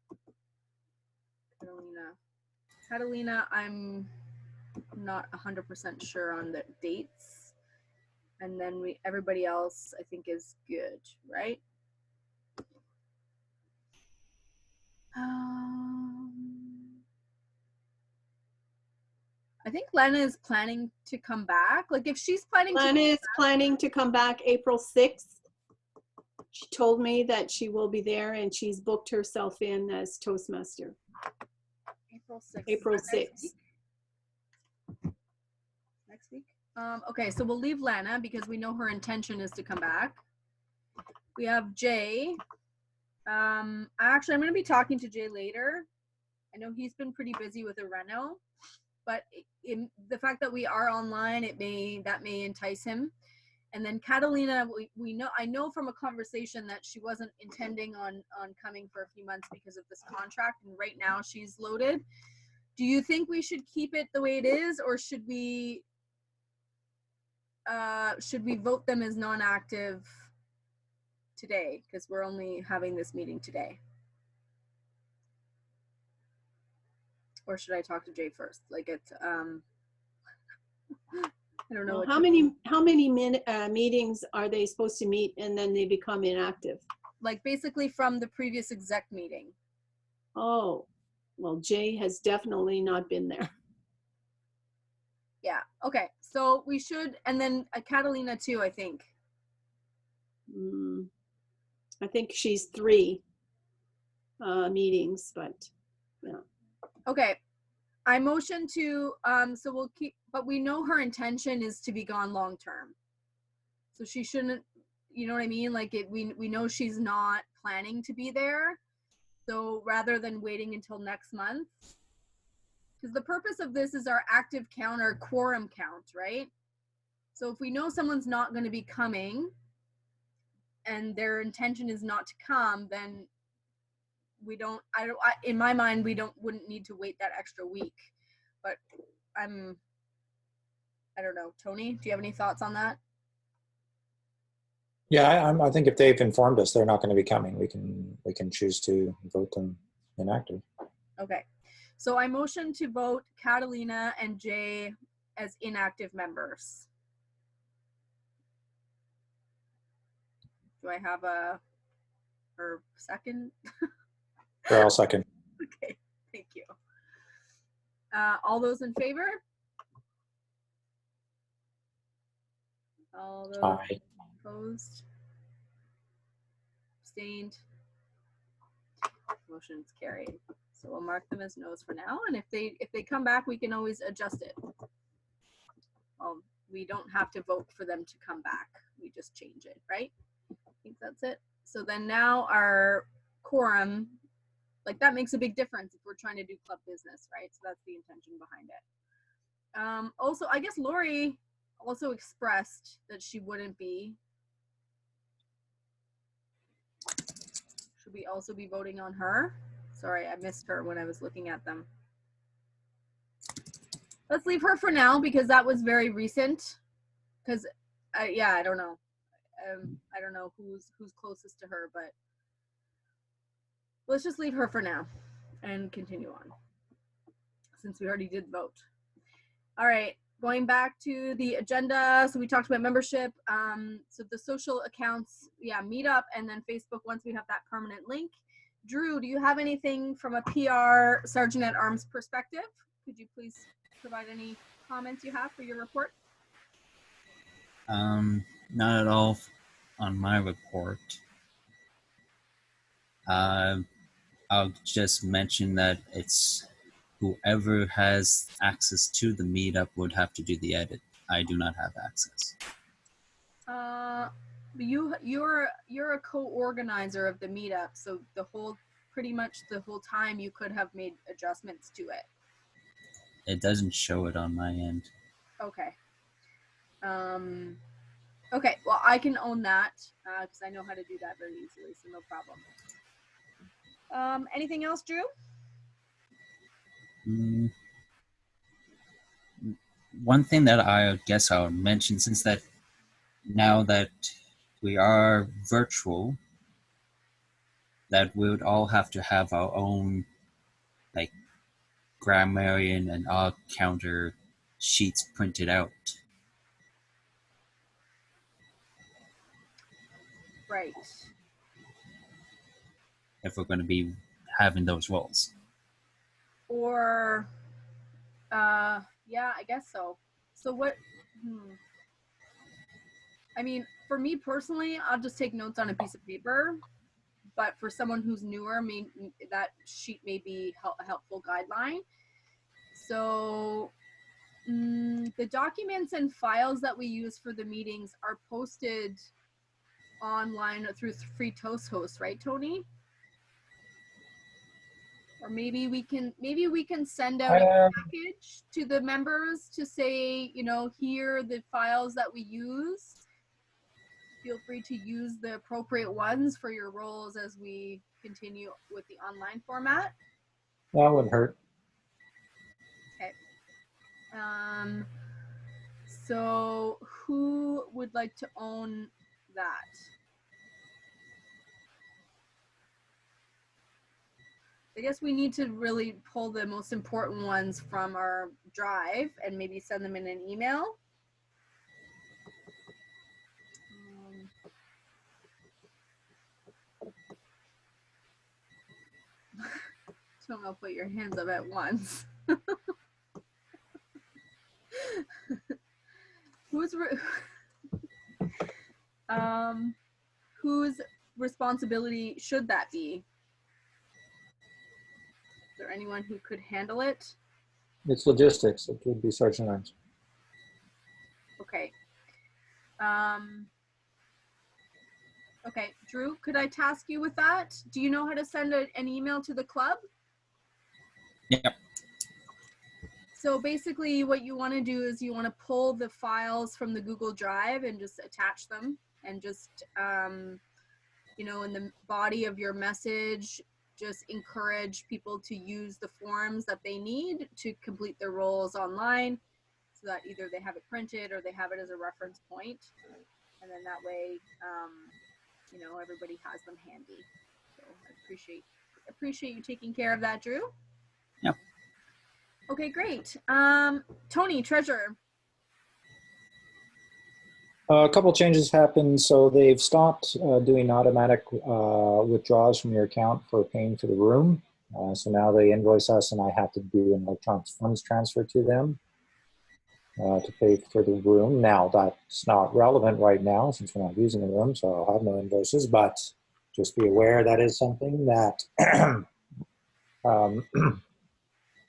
Catalina, I'm not 100% sure on the dates. And then everybody else I think is good, right? I think Lena is planning to come back. Like, if she's planning Lena is planning to come back April 6th. She told me that she will be there, and she's booked herself in as Toastmaster. April 6th. April 6th. Next week? Okay, so we'll leave Lana because we know her intention is to come back. We have Jay. Actually, I'm going to be talking to Jay later. I know he's been pretty busy with a reno, but the fact that we are online, that may entice him. And then Catalina, I know from a conversation that she wasn't intending on coming for a few months because of this contract, and right now she's loaded. Do you think we should keep it the way it is, or should we vote them as non-active today, because we're only having this meeting today? Or should I talk to Jay first? Like, it's I don't know. Well, how many meetings are they supposed to meet and then they become inactive? Like, basically from the previous exec meeting. Oh, well, Jay has definitely not been there. Yeah. Okay. So we should, and then Catalina too, I think. I think she's 3 meetings, but yeah. Okay. I motion to, so we'll keep, but we know her intention is to be gone long term. So she shouldn't, you know what I mean? Like, we know she's not planning to be there. So rather than waiting until next month, because the purpose of this is our active count, our quorum count, right? So if we know someone's not going to be coming, and their intention is not to come, then in my mind, wouldn't need to wait that extra week. But I don't know. Tony, do you have any thoughts on that? Yeah, I think if they've informed us they're not going to be coming, we can choose to vote them inactive. Okay. So I motion to vote Catalina and Jay as inactive members. Do I have a second? Sure, I'll second. Okay, thank you. All those in favor? All those Aye. opposed? Abstained? Motion's carried. So we'll mark them as no's for now, and if they come back, we can always adjust it. We don't have to vote for them to come back. We just change it, right? I think that's it. So then now our quorum, like that makes a big difference if we're trying to do club business, right? So that's the intention behind it. Also, I guess Lori also expressed that she wouldn't be. Should we also be voting on her? Sorry, I missed her when I was looking at them. Let's leave her for now because that was very recent. Because, yeah, I don't know. I don't know who's closest to her, but let's just leave her for now and continue on since we already did vote. All right, going back to the agenda. So we talked about membership. So the social accounts, yeah, Meetup, and then Facebook once we have that permanent link. Drew, do you have anything from a PR Sergeant at Arms perspective? Could you please provide any comments you have for your report? Not at all on my report. I'll just mention that it's whoever has access to the meetup would have to do the edit. I do not have access. You're a co-organizer of the meetup, so pretty much the whole time you could have made adjustments to it. It doesn't show it on my end. Okay. Okay, well, I can own that because I know how to do that very easily, so no problem. Anything else, Drew? One thing that I guess I'll mention, since that now that we are virtual, that we would all have to have our own like grammarian and odd counter sheets printed out. Right. If we're going to be having those roles. Or, yeah, I guess so. So what, I mean, for me personally, I'll just take notes on a piece of paper, but for someone who's newer, that sheet may be a helpful guideline. So the documents and files that we use for the meetings are posted online through Free Toast Host, right, Tony? Or maybe we can send out a package to the members to say, you know, here are the files that we use. Feel free to use the appropriate ones for your roles as we continue with the online format. That wouldn't hurt. Okay. So who would like to own that? I guess we need to really pull the most important ones from our drive and maybe send them in an email. Don't all put your hands up at once. Whose responsibility should that be? Is there anyone who could handle it? It's logistics. It would be Sergeant Arms. Okay. Okay, Drew, could I task you with that? Do you know how to send an email to the club? Yep. So basically what you want to do is you want to pull the files from the Google Drive and just attach them and just you know, in the body of your message, just encourage people to use the forms that they need to complete their roles online, so that either they have it printed or they have it as a reference point. And then that way, you know, everybody has them handy. So I appreciate you taking care of that, Drew. Yep. Okay, great. Tony, treasurer. A couple changes happened. So they've stopped doing automatic withdrawals from your account for paying for the room. So now they invoice us and I have to do an electronic funds transfer to them to pay for the room. Now that's not relevant right now since we're not using the room, so I'll have no invoices, but just be aware that is something that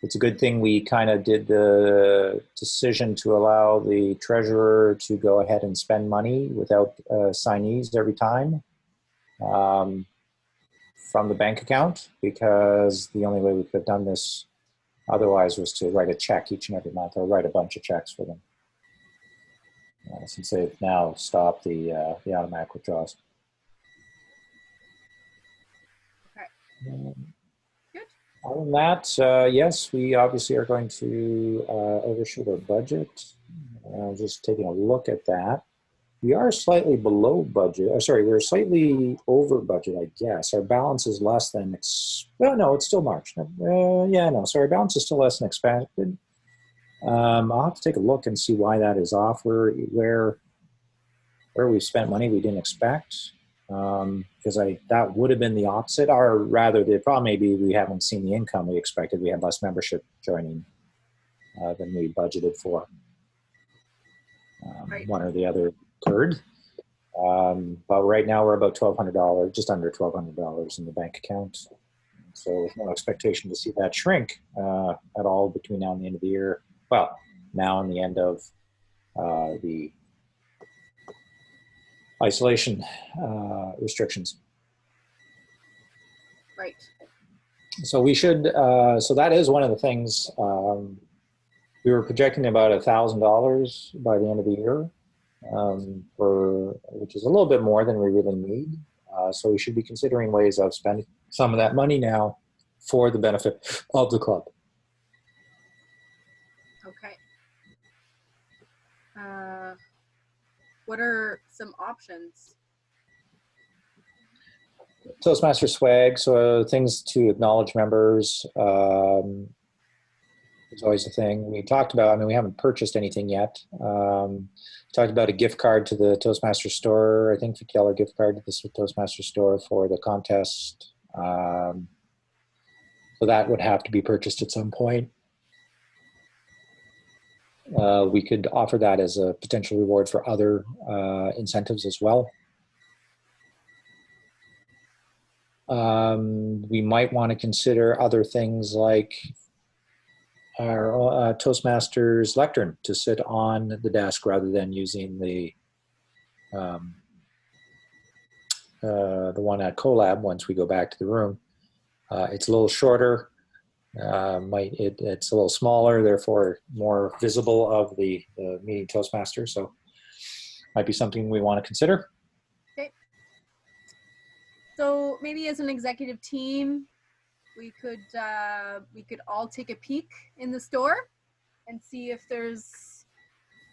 it's a good thing we kind of did the decision to allow the treasurer to go ahead and spend money without signees every time from the bank account, because the only way we could have done this otherwise was to write a check each and every month, or write a bunch of checks for them. Since they've now stopped the automatic withdrawals. Okay. Good. Other than that, yes, we obviously are going to overshoot our budget. Just taking a look at that. We are slightly below budget. We're slightly over budget, I guess. Our balance is less than, well, no, it's still March. So our balance is still less than expected. I'll have to take a look and see why that is off. Where we spent money we didn't expect. Because that would have been the opposite, or rather the problem may be we haven't seen the income we expected. We had less membership joining than we budgeted for. Right. One or the other occurred. But right now we're about $1,200, just under $1,200 in the bank account. So no expectation to see that shrink at all between now and the end of the year. Well, now and the end of the isolation restrictions. Right. So we should, so that is one of the things, we were projecting about $1,000 by the end of the year, which is a little bit more than we really need. So we should be considering ways of spending some of that money now for the benefit of the club. Okay. What are some options? Toastmaster swag, so things to acknowledge members is always a thing. We talked about, I mean, we haven't purchased anything yet. Talked about a gift card to the Toastmaster store, I think $50 gift card to the Toastmaster store for the contest. So that would have to be purchased at some point. We could offer that as a potential reward for other incentives as well. We might want to consider other things like our Toastmasters lectern to sit on the desk rather than using the one at Collab once we go back to the room. It's a little shorter. It's a little smaller, therefore more visible of the meeting Toastmaster. So might be something we want to consider. Okay. So maybe as an executive team, we could all take a peek in the store and see if there's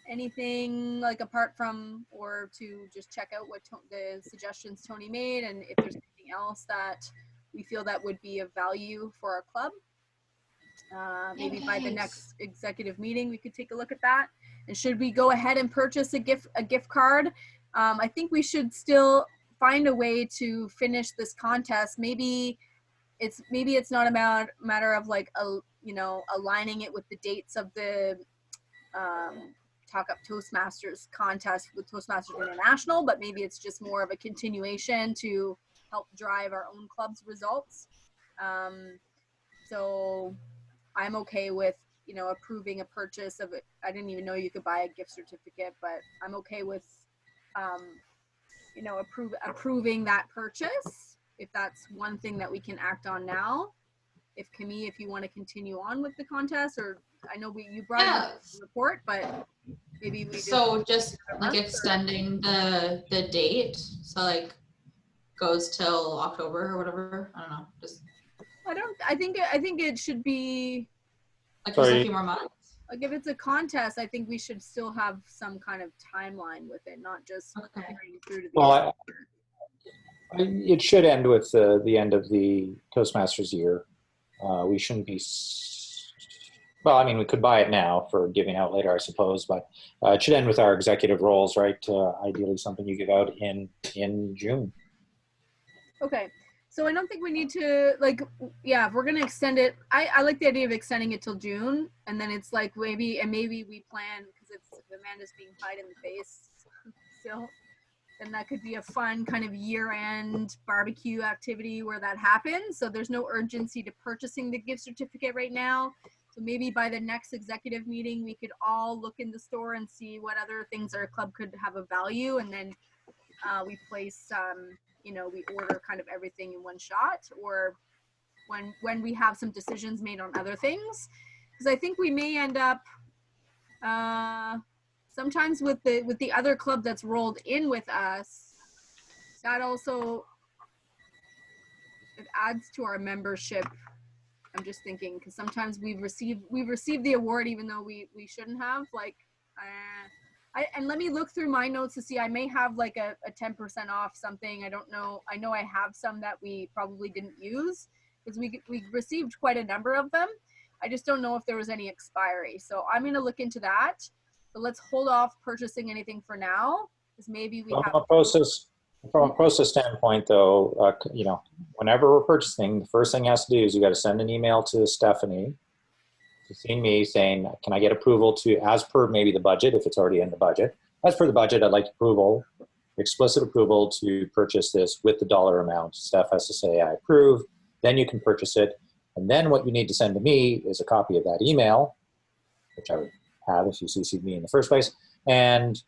anything, like, apart from, or to just check out what the suggestions Tony made, and if there's anything else that we feel that would be of value for our club. Maybe by the next executive meeting, we could take a look at that. And should we go ahead and purchase a gift card? I think we should still find a way to finish this contest. Maybe it's not a matter of, like, aligning it with the dates of the Talk Up Toastmasters contest with Toastmasters International, but maybe it's just more of a continuation to help drive our own club's results. So I'm okay with, approving a purchase of it. I didn't even know you could buy a gift certificate, but I'm okay with, approving that purchase, if that's one thing that we can act on now. If Camille, if you want to continue on with the contest, or I know you brought up the report, but maybe we just like extending the date. So, like, goes till October or whatever. I don't know. Just I think it should be like just a Sorry. few more months. like, if it's a contest, I think we should still have some kind of timeline with it, not just Okay. carrying through to the Well, end. it should end with the end of the Toastmasters year. We shouldn't be. Well, I mean, we could buy it now for giving out later, I suppose, but it should end with our executive roles, right? Ideally, something you give out in June. Okay. So I don't think we need to, like, yeah, if we're going to extend it, I like the idea of extending it till June, and then it's like maybe we plan, because if Amanda's being pied in the face still, then that could be a fun kind of year-end barbecue activity where that happens. So there's no urgency to purchasing the gift certificate right now. So maybe by the next executive meeting, we could all look in the store and see what other things our club could have of value, and then we place we order kind of everything in one shot, or when we have some decisions made on other things, because I think we may end up sometimes with the other club that's rolled in with us, that also it adds to our membership. I'm just thinking, because sometimes we've received the award even though we shouldn't have, like and let me look through my notes to see, I may have like a 10% off something. I don't know. I know I have some that we probably didn't use because we received quite a number of them. I just don't know if there was any expiry. So I'm going to look into that. But let's hold off purchasing anything for now, because maybe we have From a process standpoint, though, whenever we're purchasing, the first thing you have to do is you got to send an email to Stephanie, to see me, saying, can I get approval to, as per maybe the budget, if it's already in the budget, as per the budget, I'd like approval, explicit approval to purchase this with the dollar amount. Steph has to say, I approve. Then you can purchase it. And then what you need to send to me is a copy of that email, which I would have if you CC'd me in the first place, and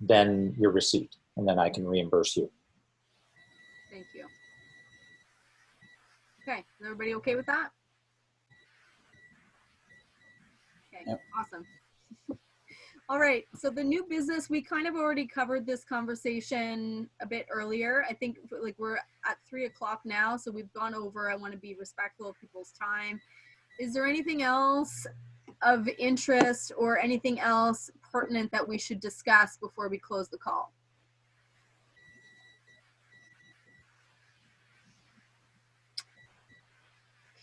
then your receipt. And then I can reimburse you. Thank you. Okay, is everybody okay with that? Okay, Yep. Awesome. All right, so the new business, we kind of already covered this conversation a bit earlier. I think like we're at 3 o'clock now, so we've gone over. I want to be respectful of people's time. Is there anything else of interest or anything else pertinent that we should discuss before we close the call?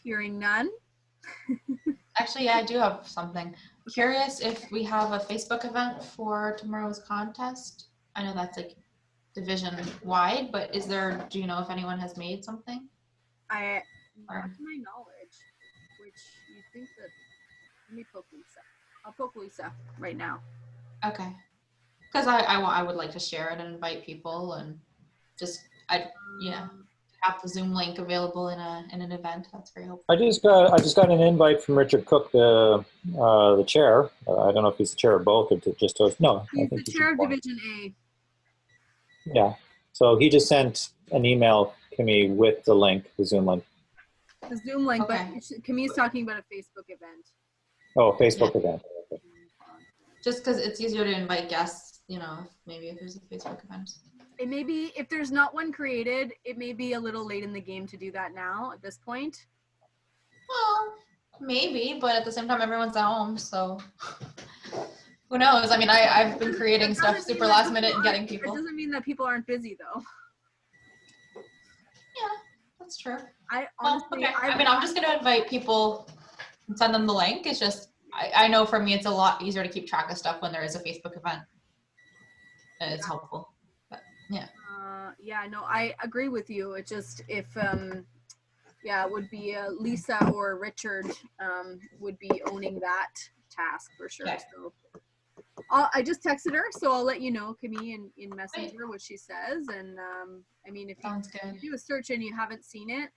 Hearing none. Actually, yeah, I do have something. Curious if we have a Facebook event for tomorrow's contest. I know that's like division wide, but do you know if anyone has made something? Not Or- to my knowledge, which you think that, let me poke Lisa. I'll poke Lisa right now. Okay. Because I would like to share it and invite people and just, have the Zoom link available in an event. That's very helpful. I just got an invite from Richard Cook, the chair. I don't know if he's the chair of both or just host. No, He's I think the chair of one. Division A. Yeah. So he just sent an email to me with the link, the Zoom link. The Zoom link, Okay. but Camille's talking about a Facebook event. Oh, Facebook event. Okay. Just because it's easier to invite guests, maybe if there's a Facebook event. It may be, if there's not one created, it may be a little late in the game to do that now at this point. Well, maybe, but at the same time, everyone's at home, so who knows? I mean, I've been creating That stuff doesn't mean super that last people minute and getting aren't- people. It doesn't mean that people aren't busy though. Yeah, that's true. I Well, honestly, okay. I mean, I'm just going to invite people and send them the link. It's just, I know for me, it's a lot easier to keep track of stuff when there is a Facebook event. And it's helpful. But, yeah. Yeah, no, I agree with you. It just, if, it would be Lisa or Richard would be owning that task for sure. Okay. So I just texted her, so I'll let you know, Camille, in Messenger what she says. And I mean, if Sounds good. you do a search and you haven't seen it,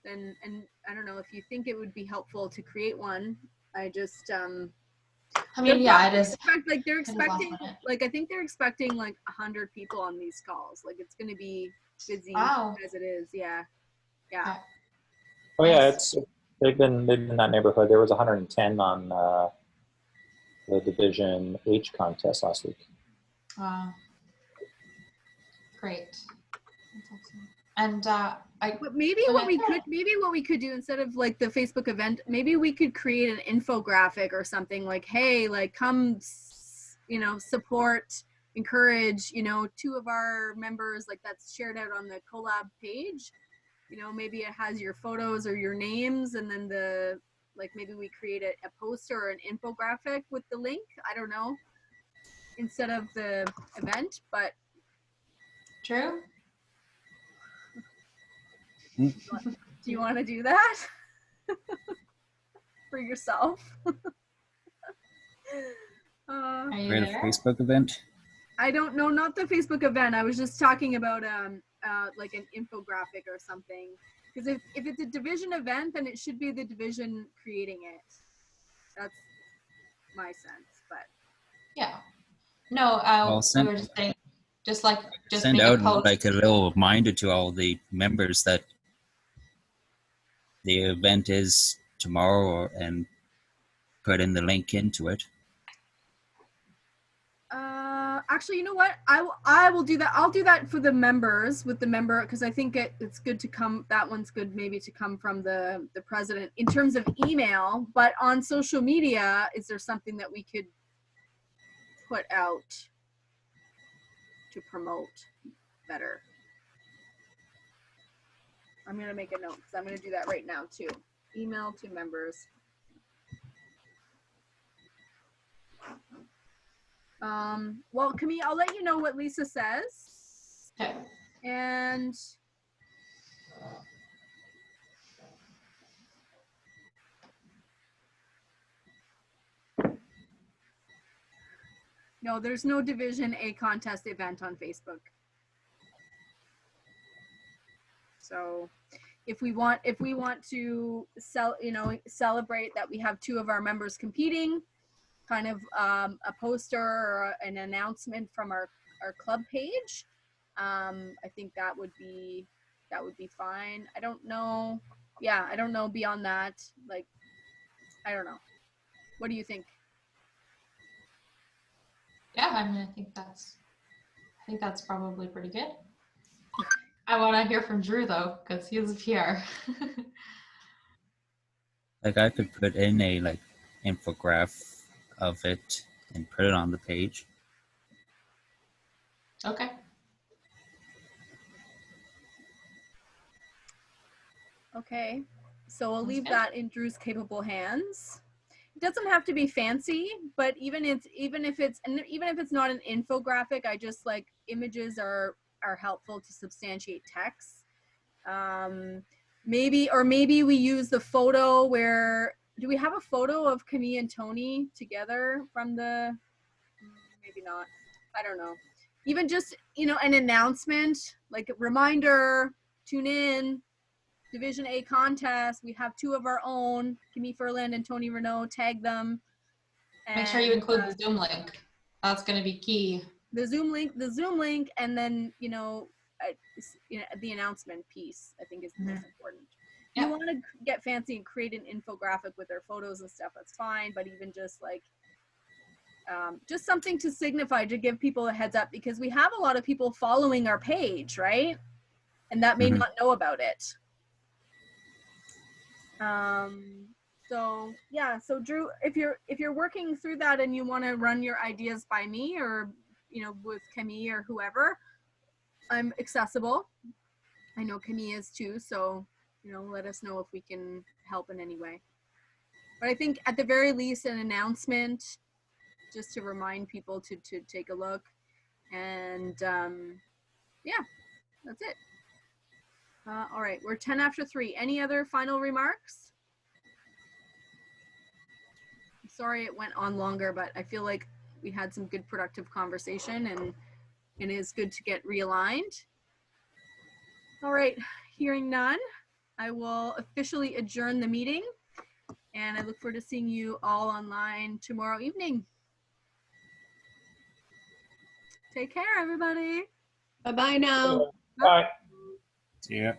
then, and I don't know, if you think it would be helpful to create one, I just, I mean, yeah, it is. they're kind of last expecting, minute. like, I think they're expecting like 100 people on these calls. Like, it's going to be busy Wow. as it is. Yeah. Yeah. Okay. Oh yeah, Nice. they've been in that neighborhood. There was 110 on the Division H contest last week. Wow. Great. That's awesome. And But maybe what we could do instead of like the Facebook event, maybe we could create an infographic or something like, hey, like come, support, encourage, two of our members, like that's shared out on the collab page. Maybe it has your photos or your names, and then maybe we create a poster or an infographic with the link. I don't know, instead of the event, but True. do you want to do that for yourself? Are you Create a there? Facebook event. I don't know, not the Facebook event. I was just talking about like an infographic or something. Because if it's a division event, then it should be the division creating it. That's my sense, but Yeah. No, Well, we were just saying, just Send make a out post. like a little reminder to all the members that the event is tomorrow, and put in the link into it. actually, you know what? I will do that. I'll do that for the members with the member, because I think it's good to come. That one's good maybe to come from the president in terms of email. But on social media, is there something that we could put out to promote better? I'm going to make a note because I'm going to do that right now too. Email to members. Well, Camille, I'll let you know what Lisa says. Okay. And no, there's no Division A contest event on Facebook. So if we want to celebrate that we have two of our members competing, kind of a poster or an announcement from our club page, I think that would be fine. I don't know. Yeah, I don't know beyond that. Like, I don't know. What do you think? Yeah, I mean, I think that's probably pretty good. I want to hear from Drew though, because he was a PR. Like I could put in a like infographic of it and put it on the page. Okay. Okay, so I'll Sounds leave good. that in Drew's capable hands. It doesn't have to be fancy, but even if it's not an infographic, I just like images are helpful to substantiate text. Maybe we use the photo where, do we have a photo of Camille and Tony together from the, maybe not, I don't know. Even just, an announcement, like a reminder, tune in, Division A contest. We have two of our own, Camille Furland and Tony Renault, tag them. Make sure you include the Zoom link. That's going to be key. The Zoom link, and then, the announcement piece, I think, is the most important. If you want to get fancy and create an infographic with their photos and stuff, that's fine. But even just like, just something to signify, to give people a heads up, because we have a lot of people following our page, right? And that may not know about it. So yeah, so Drew, if you're working through that and you want to run your ideas by me, or with Camille or whoever, I'm accessible. I know Camille is too, so let us know if we can help in any way. But I think at the very least, an announcement just to remind people to take a look, and yeah, that's it. All right, we're 10 after 3. Any other final remarks? I'm sorry it went on longer, but I feel like we had some good productive conversation, and it is good to get realigned. All right, hearing none, I will officially adjourn the meeting, and I look forward to seeing you all online tomorrow evening. Take care, everybody. Bye-bye now. Bye. See ya.